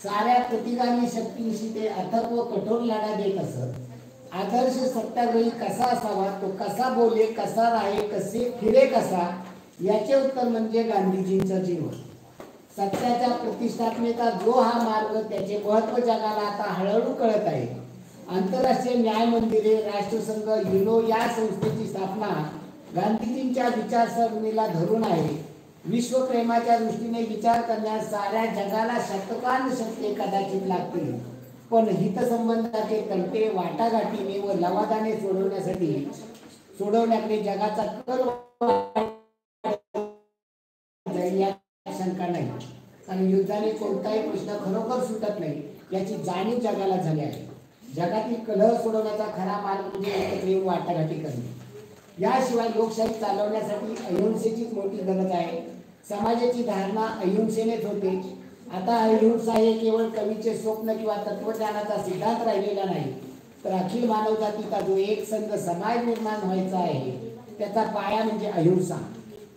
साऱ्या प्रतिगामी शक्तींशी ते अथक व कठोर लढा देत असत. आदर्श सत्याग्रही कसा असावा, तो कसा बोले, कसा राहे, कसे फिरे कसा, याचे उत्तर म्हणजे गांधीजींचं जीवन. सत्याच्या प्रतिष्ठापनेचा जो हा मार्ग, त्याचे महत्त्व जगाला आता हळूहळू कळत आहे. आंतरराष्ट्रीय न्याय मंदिरे, राष्ट्रसंघ, युनो या संस्थेची स्थापना गांधीजींच्या विचारसरणीला धरून आहे. विश्वप्रेमाच्या दृष्टीने विचार करण्यास साऱ्या जगाला शतकानुशतके कदाचित लागतील, पण हितसंबंधाचे तंटे वाटाघाटीने व लवादाने सोडवण्याकडे जगाचा कल शंका नाही. कारण युद्धाने कोणताही प्रश्न खरोखर सुटत नाही याची जाणीव जगाला झाली आहे. जगातील कलह सोडवण्याचा खरा मार्ग म्हणजे एकत्र येऊन वाटाघाटी करणे. याशिवाय लोकशाही चालवण्यासाठी अहिंसेचीच मोठी गरज आहे. समाजाची धारणा अहिंसेनेच होते. आता अहिंसा हे केवळ कवीचे स्वप्न किंवा तत्वज्ञानाचा सिद्धांत राहिलेला नाही, तर अखिल मानवजातीचा जो एक संघ समाज निर्माण व्हायचा आहे त्याचा पाया म्हणजे अहिंसा.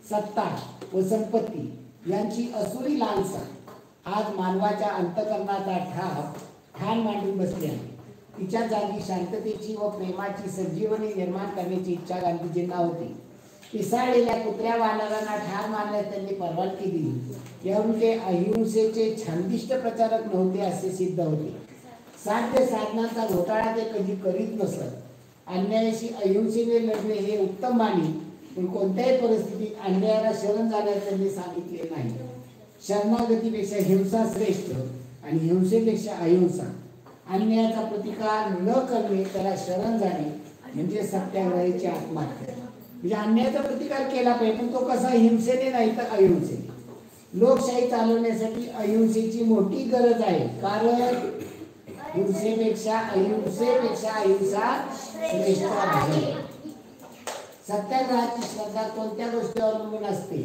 सत्ता व संपत्ती यांची असुरी लालसा आज मानवाच्या अंतःकरणाचा ठाण मांडून बसली आहे. तिच्या जागी शांततेची व प्रेमाची संजीवनी निर्माण करण्याची इच्छा गांधीजींना होती. पिसाळलेल्या कुत्र्या वानरांना ठार मारण्यास त्यांनी परवानगी दिली. यावरून ते अहिंसेचे छानदिष्ट प्रचारक नव्हते असे सिद्ध होते. साध्य साधनांचा घोटाळा ते कधी करीत नसत. अन्यायाशी अहिंसेने लढणे हे उत्तम मानी, पण कोणत्याही परिस्थितीत अन्यायाला शरण जाण्यास त्यांनी सांगितले नाही. शरणागतीपेक्षा हिंसा श्रेष्ठ आणि हिंसेपेक्षा अहिंसा. अन्यायाचा प्रतिकार न करणे त्याला शरण जाणे म्हणजे सत्याग्रहाची आत्महत्या. म्हणजे अन्यायाचा प्रतिकार केला पाहिजे, पण तो कसा? हिंसेने नाही तर अहिंसेने. लोकशाही चालवण्यासाठी अहिंसेची मोठी गरज आहे, कारण हिंसेपेक्षा अहिंसा श्रेष्ठ आहे. सत्याग्रहाची श्रद्धा कोणत्या गोष्टीवर अवलंबून असते?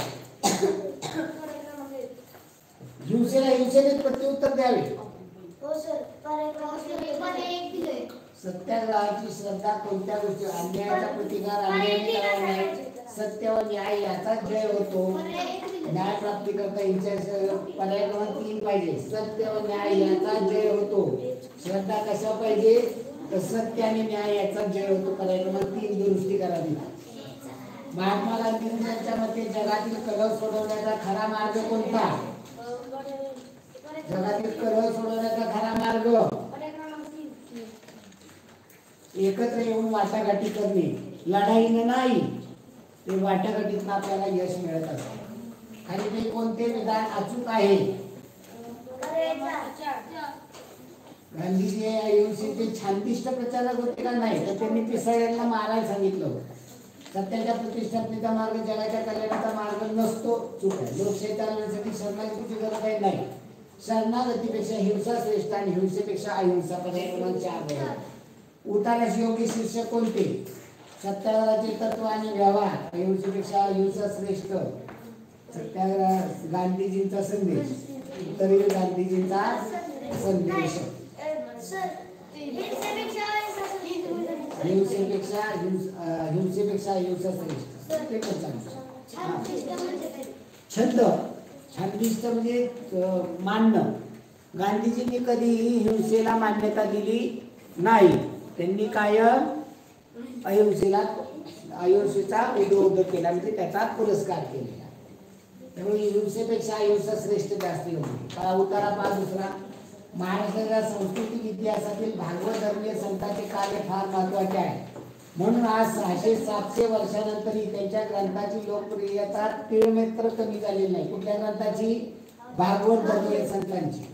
हिंसेला हिंसेने प्रत्युत्तर द्यावे. हो सर, सत्याग्रहाची श्रद्धा कोणत्या गोष्टी? अन्यायाचा प्रतिकार अन्यायाने करावा नाही. सत्य व न्याय याचा जय होतो. न्याय प्राप्ती करता हिंसा पर्याय क्रमांक 3 पाहिजे. सत्य व न्याय याचा जय होतो. श्रद्धा कशा पाहिजे? तर सत्य आणि न्याय याचा जय होतो. पर्याय क्रमांक 3 दुरुस्ती करावी. महात्मा गांधींच्या मते जगातील कलह सोडवण्याचा खरा मार्ग कोणता? जगातील कलह सोडवण्याचा खरा मार्ग एकत्र येऊन वाटाघाटी करणे. लढाईने नाही, ते वाटाघाटीतून आपल्याला यश मिळत असते. आणि ते कोणते विधान अचूक आहे? गांधीजी अहिंसेचे छानदिष्ट प्रचारक होते का? नाही, तर त्यांनी पिसाळ्यांना मारायला सांगितलं होतं. सत्याच्या प्रतिष्ठापनेचा मार्ग जगाच्या कल्याणाचा मार्ग नसतो. चूक आहे. लोकशाही चालवण्यासाठी शरणागतीची गरज आहे? नाही. शरणागतीपेक्षा हिंसा श्रेष्ठ आणि हिंसेपेक्षा अहिंसा. पर्याय क्रमांक 4. उतारास योग्य शीर्षक कोणते? सत्याग्रहाचे तत्व आणि व्यवहार. अहिंसेपेक्षा अहिंसा श्रेष्ठ. सत्याग्रह गांधीजींचा संदेश. उत्तरेतील गांधीजींचा संदेश. हिंसेपेक्षा अहिंसा श्रेष्ठ. ते पण सांगतो. छंद. छानदिष्ट म्हणजे मानणं. गांधीजींनी कधीही हिंसेला मान्यता दिली नाही. त्यांनी कायम अहिंसेचा उदोउद केला, म्हणजे त्याचा पुरस्कार केलेला. त्यामुळे हिंसेपेक्षा अहिंसा श्रेष्ठ जास्त होती. उतारा 5 दुसरा. महाराष्ट्राच्या सांस्कृतिक इतिहासातील भागवत धर्मीय संतांचे कार्य फार महत्वाचे आहे. म्हणून आज 600-700 वर्षानंतरही त्यांच्या ग्रंथाची लोकप्रियता तिळमेत्र कमी झालेली नाही. कुठल्या ग्रंथाची? भागवत धर्मीय संतांची.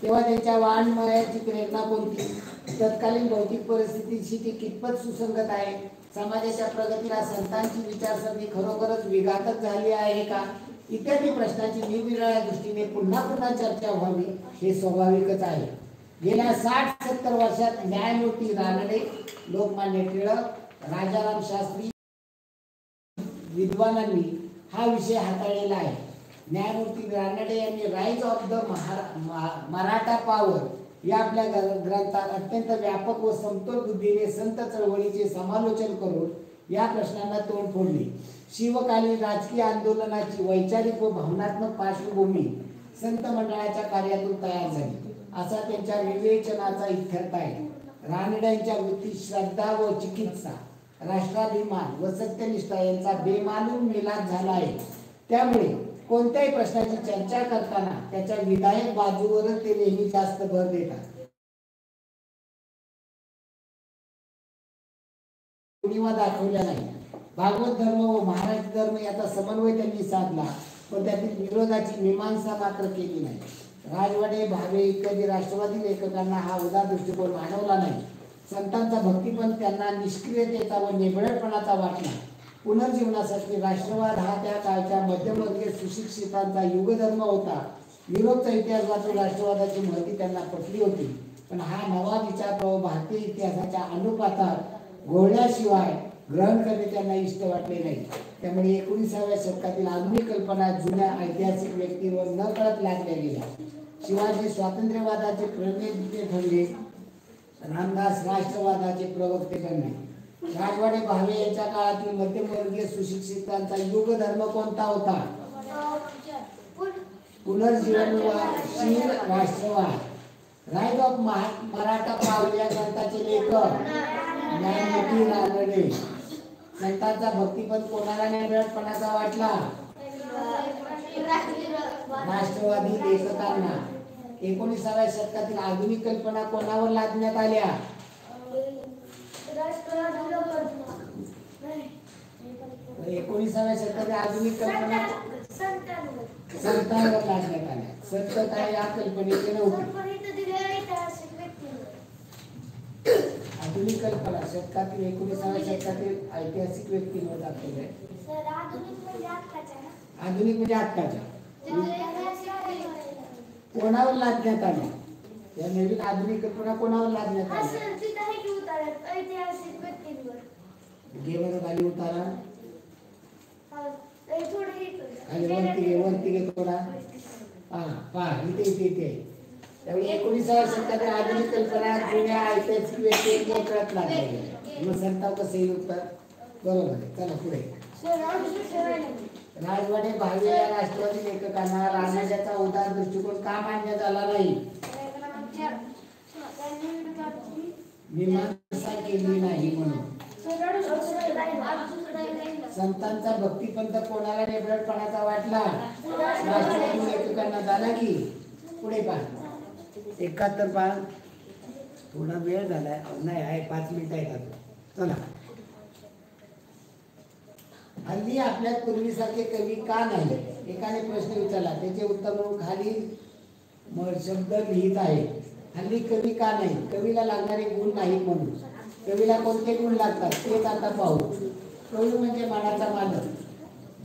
तेव्हा त्यांच्या वाङ्मयाची प्रेरणा कोणती? तत्कालीन भौतिक परिस्थितीशी ती कितपत सुसंगत आहे? समाजाच्या प्रगतीला संतांची विचारसरणी खरोखरच विघातक झाली आहे का? इत्यादी प्रश्नांची निरनिराळ्या दृष्टीने पुन्हा पुन्हा चर्चा व्हावी हे स्वाभाविकच आहे. गेल्या 60-70 वर्षात न्यायमूर्ती रानडे, लोकमान्य टिळक, राजाराम शास्त्री विद्वानांनी हा विषय हाताळलेला आहे. न्यायमूर्ती रानडे यांनी rise of the Maratha power या आपल्या ग्रंथात अत्यंत व्यापक व समतोल बुद्धीने संत चळवळीचे समालोचन करून या प्रश्नांना तोंड फोडले. शिवकालीन राजकीय आंदोलनाची वैचारिक व भावनात्मक पार्श्वभूमी संत मंडळाच्या कार्यातून तयार झाली असा त्यांच्या विवेचनाचा इत्यर्थ आहे. रानड्यांच्या वृत्तीत श्रद्धा व चिकित्सा, राष्ट्राभिमान व सत्यनिष्ठा यांचा बेमालूम मिलाप झाला आहे. त्यामुळे कोणत्याही प्रश्नाची चर्चा करताना त्याच्या विधायक बाजूवरच ते नेहमी जास्त भर देतात. उणिवा दाखवल्या नाही. भागवत धर्म व महाराष्ट्र धर्म याचा समन्वय त्यांनी साधला, पण त्यातील विरोधाची मीमांसा मात्र केली नाही. राजवाडे, भावे इत्यादी राष्ट्रवादी लेखकांना हा उदार दृष्टिकोन मानवला नाही. संतांचा भक्तिपण त्यांना निष्क्रियतेचा व निबळपणाचा वाटला. पुनर्जीवनासाठी राष्ट्रवाद हा त्या काळच्या मध्यमवर्गीय सुशिक्षितांचा युगधर्म होता. युरोपचा इतिहास वाचून राष्ट्रवादाची महती त्यांना पटली होती, पण हा नवा विचारप्रवाह भारतीय इतिहासाच्या अनुपातात घोळल्याशिवाय ग्रहण करणे त्यांना इष्ट वाटले नाही. त्यामुळे 19व्या शतकातील आधुनिक कल्पना जुन्या ऐतिहासिक व्यक्तींवर न कळत लागल्या गेल्या. शिवाजी स्वातंत्र्यवादाचे प्रणेते ठरले, रामदास राष्ट्रवादाचे प्रवक्ते बनले. राजवाडे, भावे यांच्या काळातील मध्यमवर्गीय सुशिक्षितांचा युगधर्म कोणता होता? पुनर्जीवनशील राष्ट्रवाद. राईट ऑफ मराठा पावले या ग्रंथाचे लेखक ज्ञानमूर्ती रानडे. संतांचा भक्तिपद कोणाला निरळपणाचा वाटला? राष्ट्रवादी लेखकांना. 19व्या शतकातील आधुनिक कल्पना कोणावर लादण्यात आल्या? तर 19व्या शतकातील आधुनिक कल्पना संतांवर लादण्यात आल्या. संत काय या कल्पनेचे नव्हते. आधुनिक कल्पना शतकातील 19व्या शतकातील ऐतिहासिक व्यक्तींवर दाखवले. आधुनिक म्हणजे आत्ताच्या. कोणावर लादण्यात आल्या? या नवीन आधुनिक कल्पना कोणावर लादण्यात आल्या? घे बरं खाली उतारा. खाली वरती घे थोडा. पहा इथे. त्यामुळे 19व्या शतकातील आधुनिक कल्पना जुन्या ऐतिहासिक व्यक्तींवर कळत लागल्या. मग संताव कसं येईल उत्तर? बरोबर आहे. चला पुढे. राजवाडे भावे या राष्ट्रवादी लेखकांना रानड्याचा उदार दृष्टिकोन का मान्य झाला नाही? मीमांसा केली नाही म्हणून. संतांचा भक्तिपंथ कोणाला निरळपणाचा वाटला? राष्ट्रवादी लेखकांना. झाला की पुढे पहा. 71 पहा. थोडा वेळ झालाय. नाही आहे 5 मिनिटं आहेत. चला. हल्ली आपल्यात पूर्वीसारखे कवी का नाही? एकाने प्रश्न विचारला. त्याचे उत्तर म्हणून खाली शब्द लिहित आहे. हल्ली कवी का नाही? कवीला लागणारे गुण नाहीत म्हणून. कवीला कोणते गुण लागतात तेच आता पाहू. कवी म्हणजे मनाचा मालक.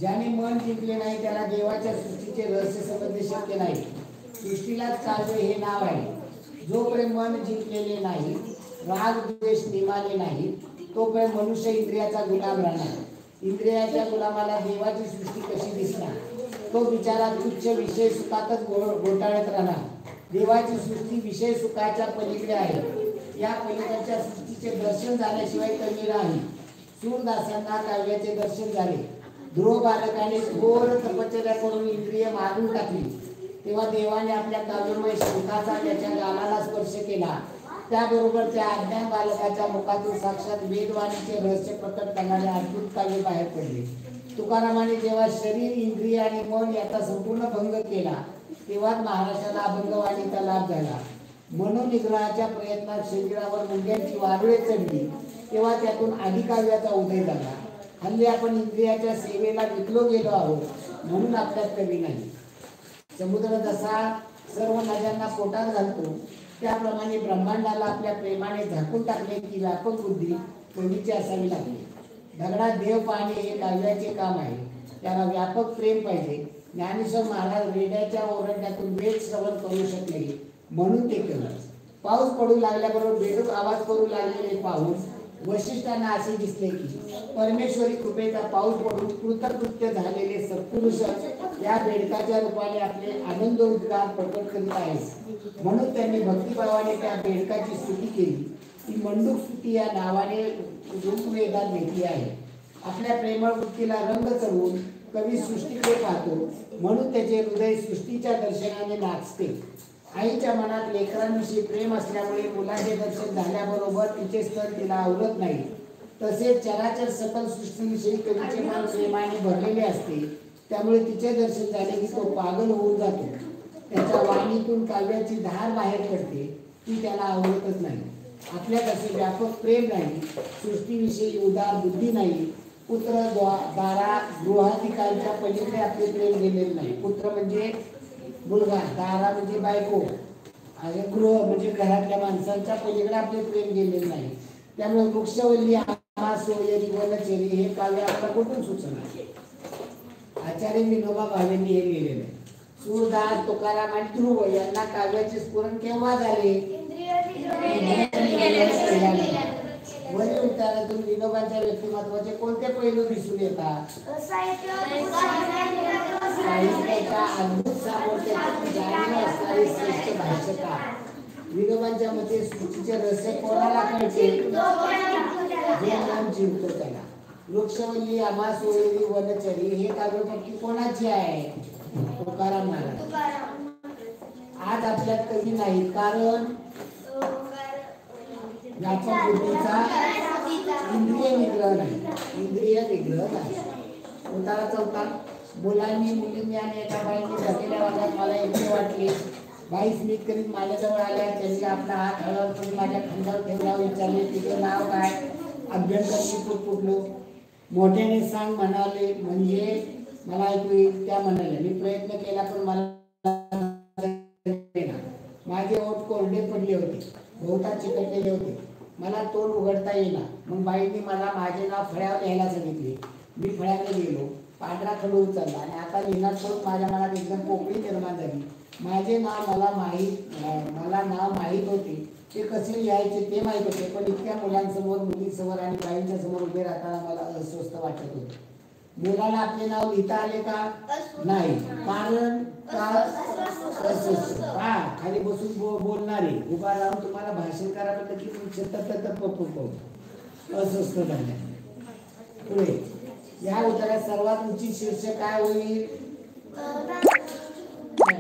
ज्याने मन जिंकले नाही त्याला देवाच्या सृष्टीचे रहस्य समजणे शक्य नाही. सृष्टीलाच काव्य हे नाव आहे. जोपर्यंत मन जिंकलेले नाही, राग द्वेष निमाले नाही, तोपर्यंत मनुष्य इंद्रियाचा गुलाम राहणार. इंद्रियाच्या गुलामाला देवाची सृष्टी कशी दिसणार? तो बिचारा तुच्छ विषय सुखातच घोटाळत राहणार. देवाची सृष्टी विषय सुखाच्या पलीकडे आहे. या पलीकडच्या सृष्टीचे दर्शन झाल्याशिवाय कमी नाही. सूरदासांना काव्याचे दर्शन झाले. ध्रुव बालकाने घोर तपश्चर्या करून इंद्रिय मारून टाकली. तेव्हा देवाने आपल्या काव्यमय शंखाचा त्याच्या गालाला स्पर्श केला. त्याबरोबर त्या अज्ञान बालकाच्या मुखातून साक्षात वेदवाणीचे रहस्य प्रकट करणारे अद्भुत काव्य बाहेर पडले. तुकारामाने जेव्हा शरीर, इंद्रिय आणि मन याचा संपूर्ण भंग केला तेव्हाच महाराष्ट्राला अभंगवाणीचा लाभ झाला. मनोनिग्रहाच्या प्रयत्नात शरीरावर मुंग्यांची वारुळे चढली तेव्हा त्यातून आदिकाव्याचा उदय झाला. हल्ली आपण इंद्रियाच्या सेवेला विकलो गेलो आहोत म्हणून आपल्यात कवी नाही. समुद्र जसा सर्व नद्यांना पोटात घालतो त्याप्रमाणे ब्रह्मांडाला आपल्या प्रेमाने झाकून टाकण्याची व्यापक बुद्धी कवीची असावी लागली. दगडात देव पाहणे हे काव्याचे काम आहे. त्याला व्यापक प्रेम पाहिजे. ज्ञानेश्वर महाराज रेड्याच्या ओरडण्यातून वेद श्रवण करू शकले म्हणून ते केलं. पाऊस पडू लागल्याबरोबर बेडूक आवाज करू लागलेले पाहून वशिष्ठांना असे दिसले की परमेश्वरी कृपेचा पाऊस पडून कृतकृत्य झालेले सत्पुरुष या बेडकाच्या रूपाने आपले आनंद उद्गार प्रकट करीत आहेत. म्हणून त्यांनी भक्तिभावाने त्या बेडकाची स्तुती केली. ती मंडूक स्तुती या नावाने ऋग्वेदात घेतली आहे. आपल्या प्रेमळ वृत्तीला रंग चढवून कवी सृष्टीकडे पाहतो म्हणून त्याचे हृदय सृष्टीच्या दर्शनाने नाचते. आईच्या मनात लेकरांविषयी प्रेम असल्यामुळे मुलाचे दर्शन झाल्याबरोबर तिचे स्तन तिला आवरत नाही. तसेच चराचर सकल सृष्टीविषयी कवीचे मन प्रेमाने भरलेले असते. त्यामुळे तिचे दर्शन झाले की तो पागल होऊन जातो. त्याच्या वाणीतून काव्याची धार बाहेर पडते. ती त्याला आवडतच नाही. आपल्यात असे व्यापक प्रेम नाही. सृष्टीविषयी उदार बुद्धी नाही. पुत्र दारा गृहाधिकांच्या पलीकडे आपले प्रेम गेलेले नाही. पुत्र म्हणजे मुलगा, दारा म्हणजे बायको आणि गृह म्हणजे घरातल्या माणसांच्या पलीकडे आपले प्रेम गेलेले नाही. त्यामुळे वृक्षवल्ली आम्हा सोयरी वनचरी हे काव्य आपल्याला कुठून सुचणार? आचार्य विनोबा भावेंनी हे लिहिलेले. सूरदास, तुकाराम आणि ध्रुव यांना काव्याचे स्फुरण केव्हा झाले? वरील उच्चारातून विनोबांच्या व्यक्तिमत्वाचे कोणते पैलू दिसून येतात? साहित्याच्या अद्भुत सामर्थ्यातून जाणीव असणारे श्रेष्ठ भाष्यकार. विनोबांच्या मते सृष्टीचे रहस्य कोणाला कळते? जो मन जिंकतो त्याला. वृक्षवल्ली आम्हा सोयरी वनचरी हे काव्यपंक्ती कोणाची आहे? तुकाराम महाराज. आज आज आपल्यात कधी नाहीत, कारण व्यापक बुद्धीचा इंद्रिय निग्रह नाही, इंद्रिय निग्रह नाही. उतारा चौथा, मुलांनी मुलींनी आणि एका बाईंनी झालेल्या वादात मला एकटे वाटले. बाई स्मित करीत माझ्याजवळ आल्या, त्यांनी आपला हात हळूहळू माझ्या खांद्यावर ठेवला, विचारले तुझं नाव काय? अभ्यंकरनी पुटपुटलो. मोठ्याने सांग म्हणाले, म्हणजे मला ऐकू येईल. त्या म्हणाल्या. मी प्रयत्न केला पण मला माझे ओठ कोरडे पडले होते, बहुता चिकटलेले होते, मला तोंड उघडता येईना. मग बाईंनी मला माझे नाव फळ्यावर लिहायला सांगितले. मी फळ्याकडे गेलो, पांढरा खडू उचलला आणि आता लिहिणार सोड माझ्या मनात एकदम पोकळी निर्माण झाली. माझे नाव मला नाव माहीत होते, ते कसे लिहायचे ते माहीत होते, पण इतक्या मुलांसमोर, मुलींसमोर आणि बाईंच्या समोर उभे राहताना मला अस्वस्थ वाटत होते. मुलाला आपले नाव लिहिता आले का? नाही. कारण खाली बसून बोलणारे, उभा राहून तुम्हाला भाषण करा म्हटलं की अस्वस्थ झाले. पुढे या उत्तरात सर्वात उचित शीर्षक काय होईल?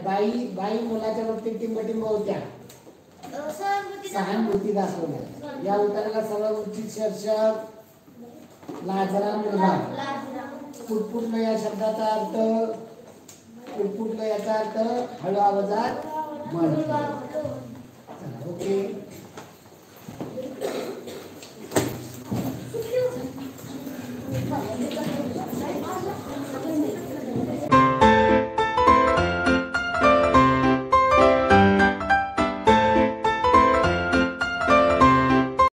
बाई मुलाच्या बाबतीत टिंबटिंब होत्या, सहानुभूती दाखवल्या. या उत्तराला सर्वात उचित शीर्षक लाजरा मुलगा. पुटपुटलं या शब्दाचा अर्थ, पुटपुटलं याचा अर्थ हळू आवाजात म्हण.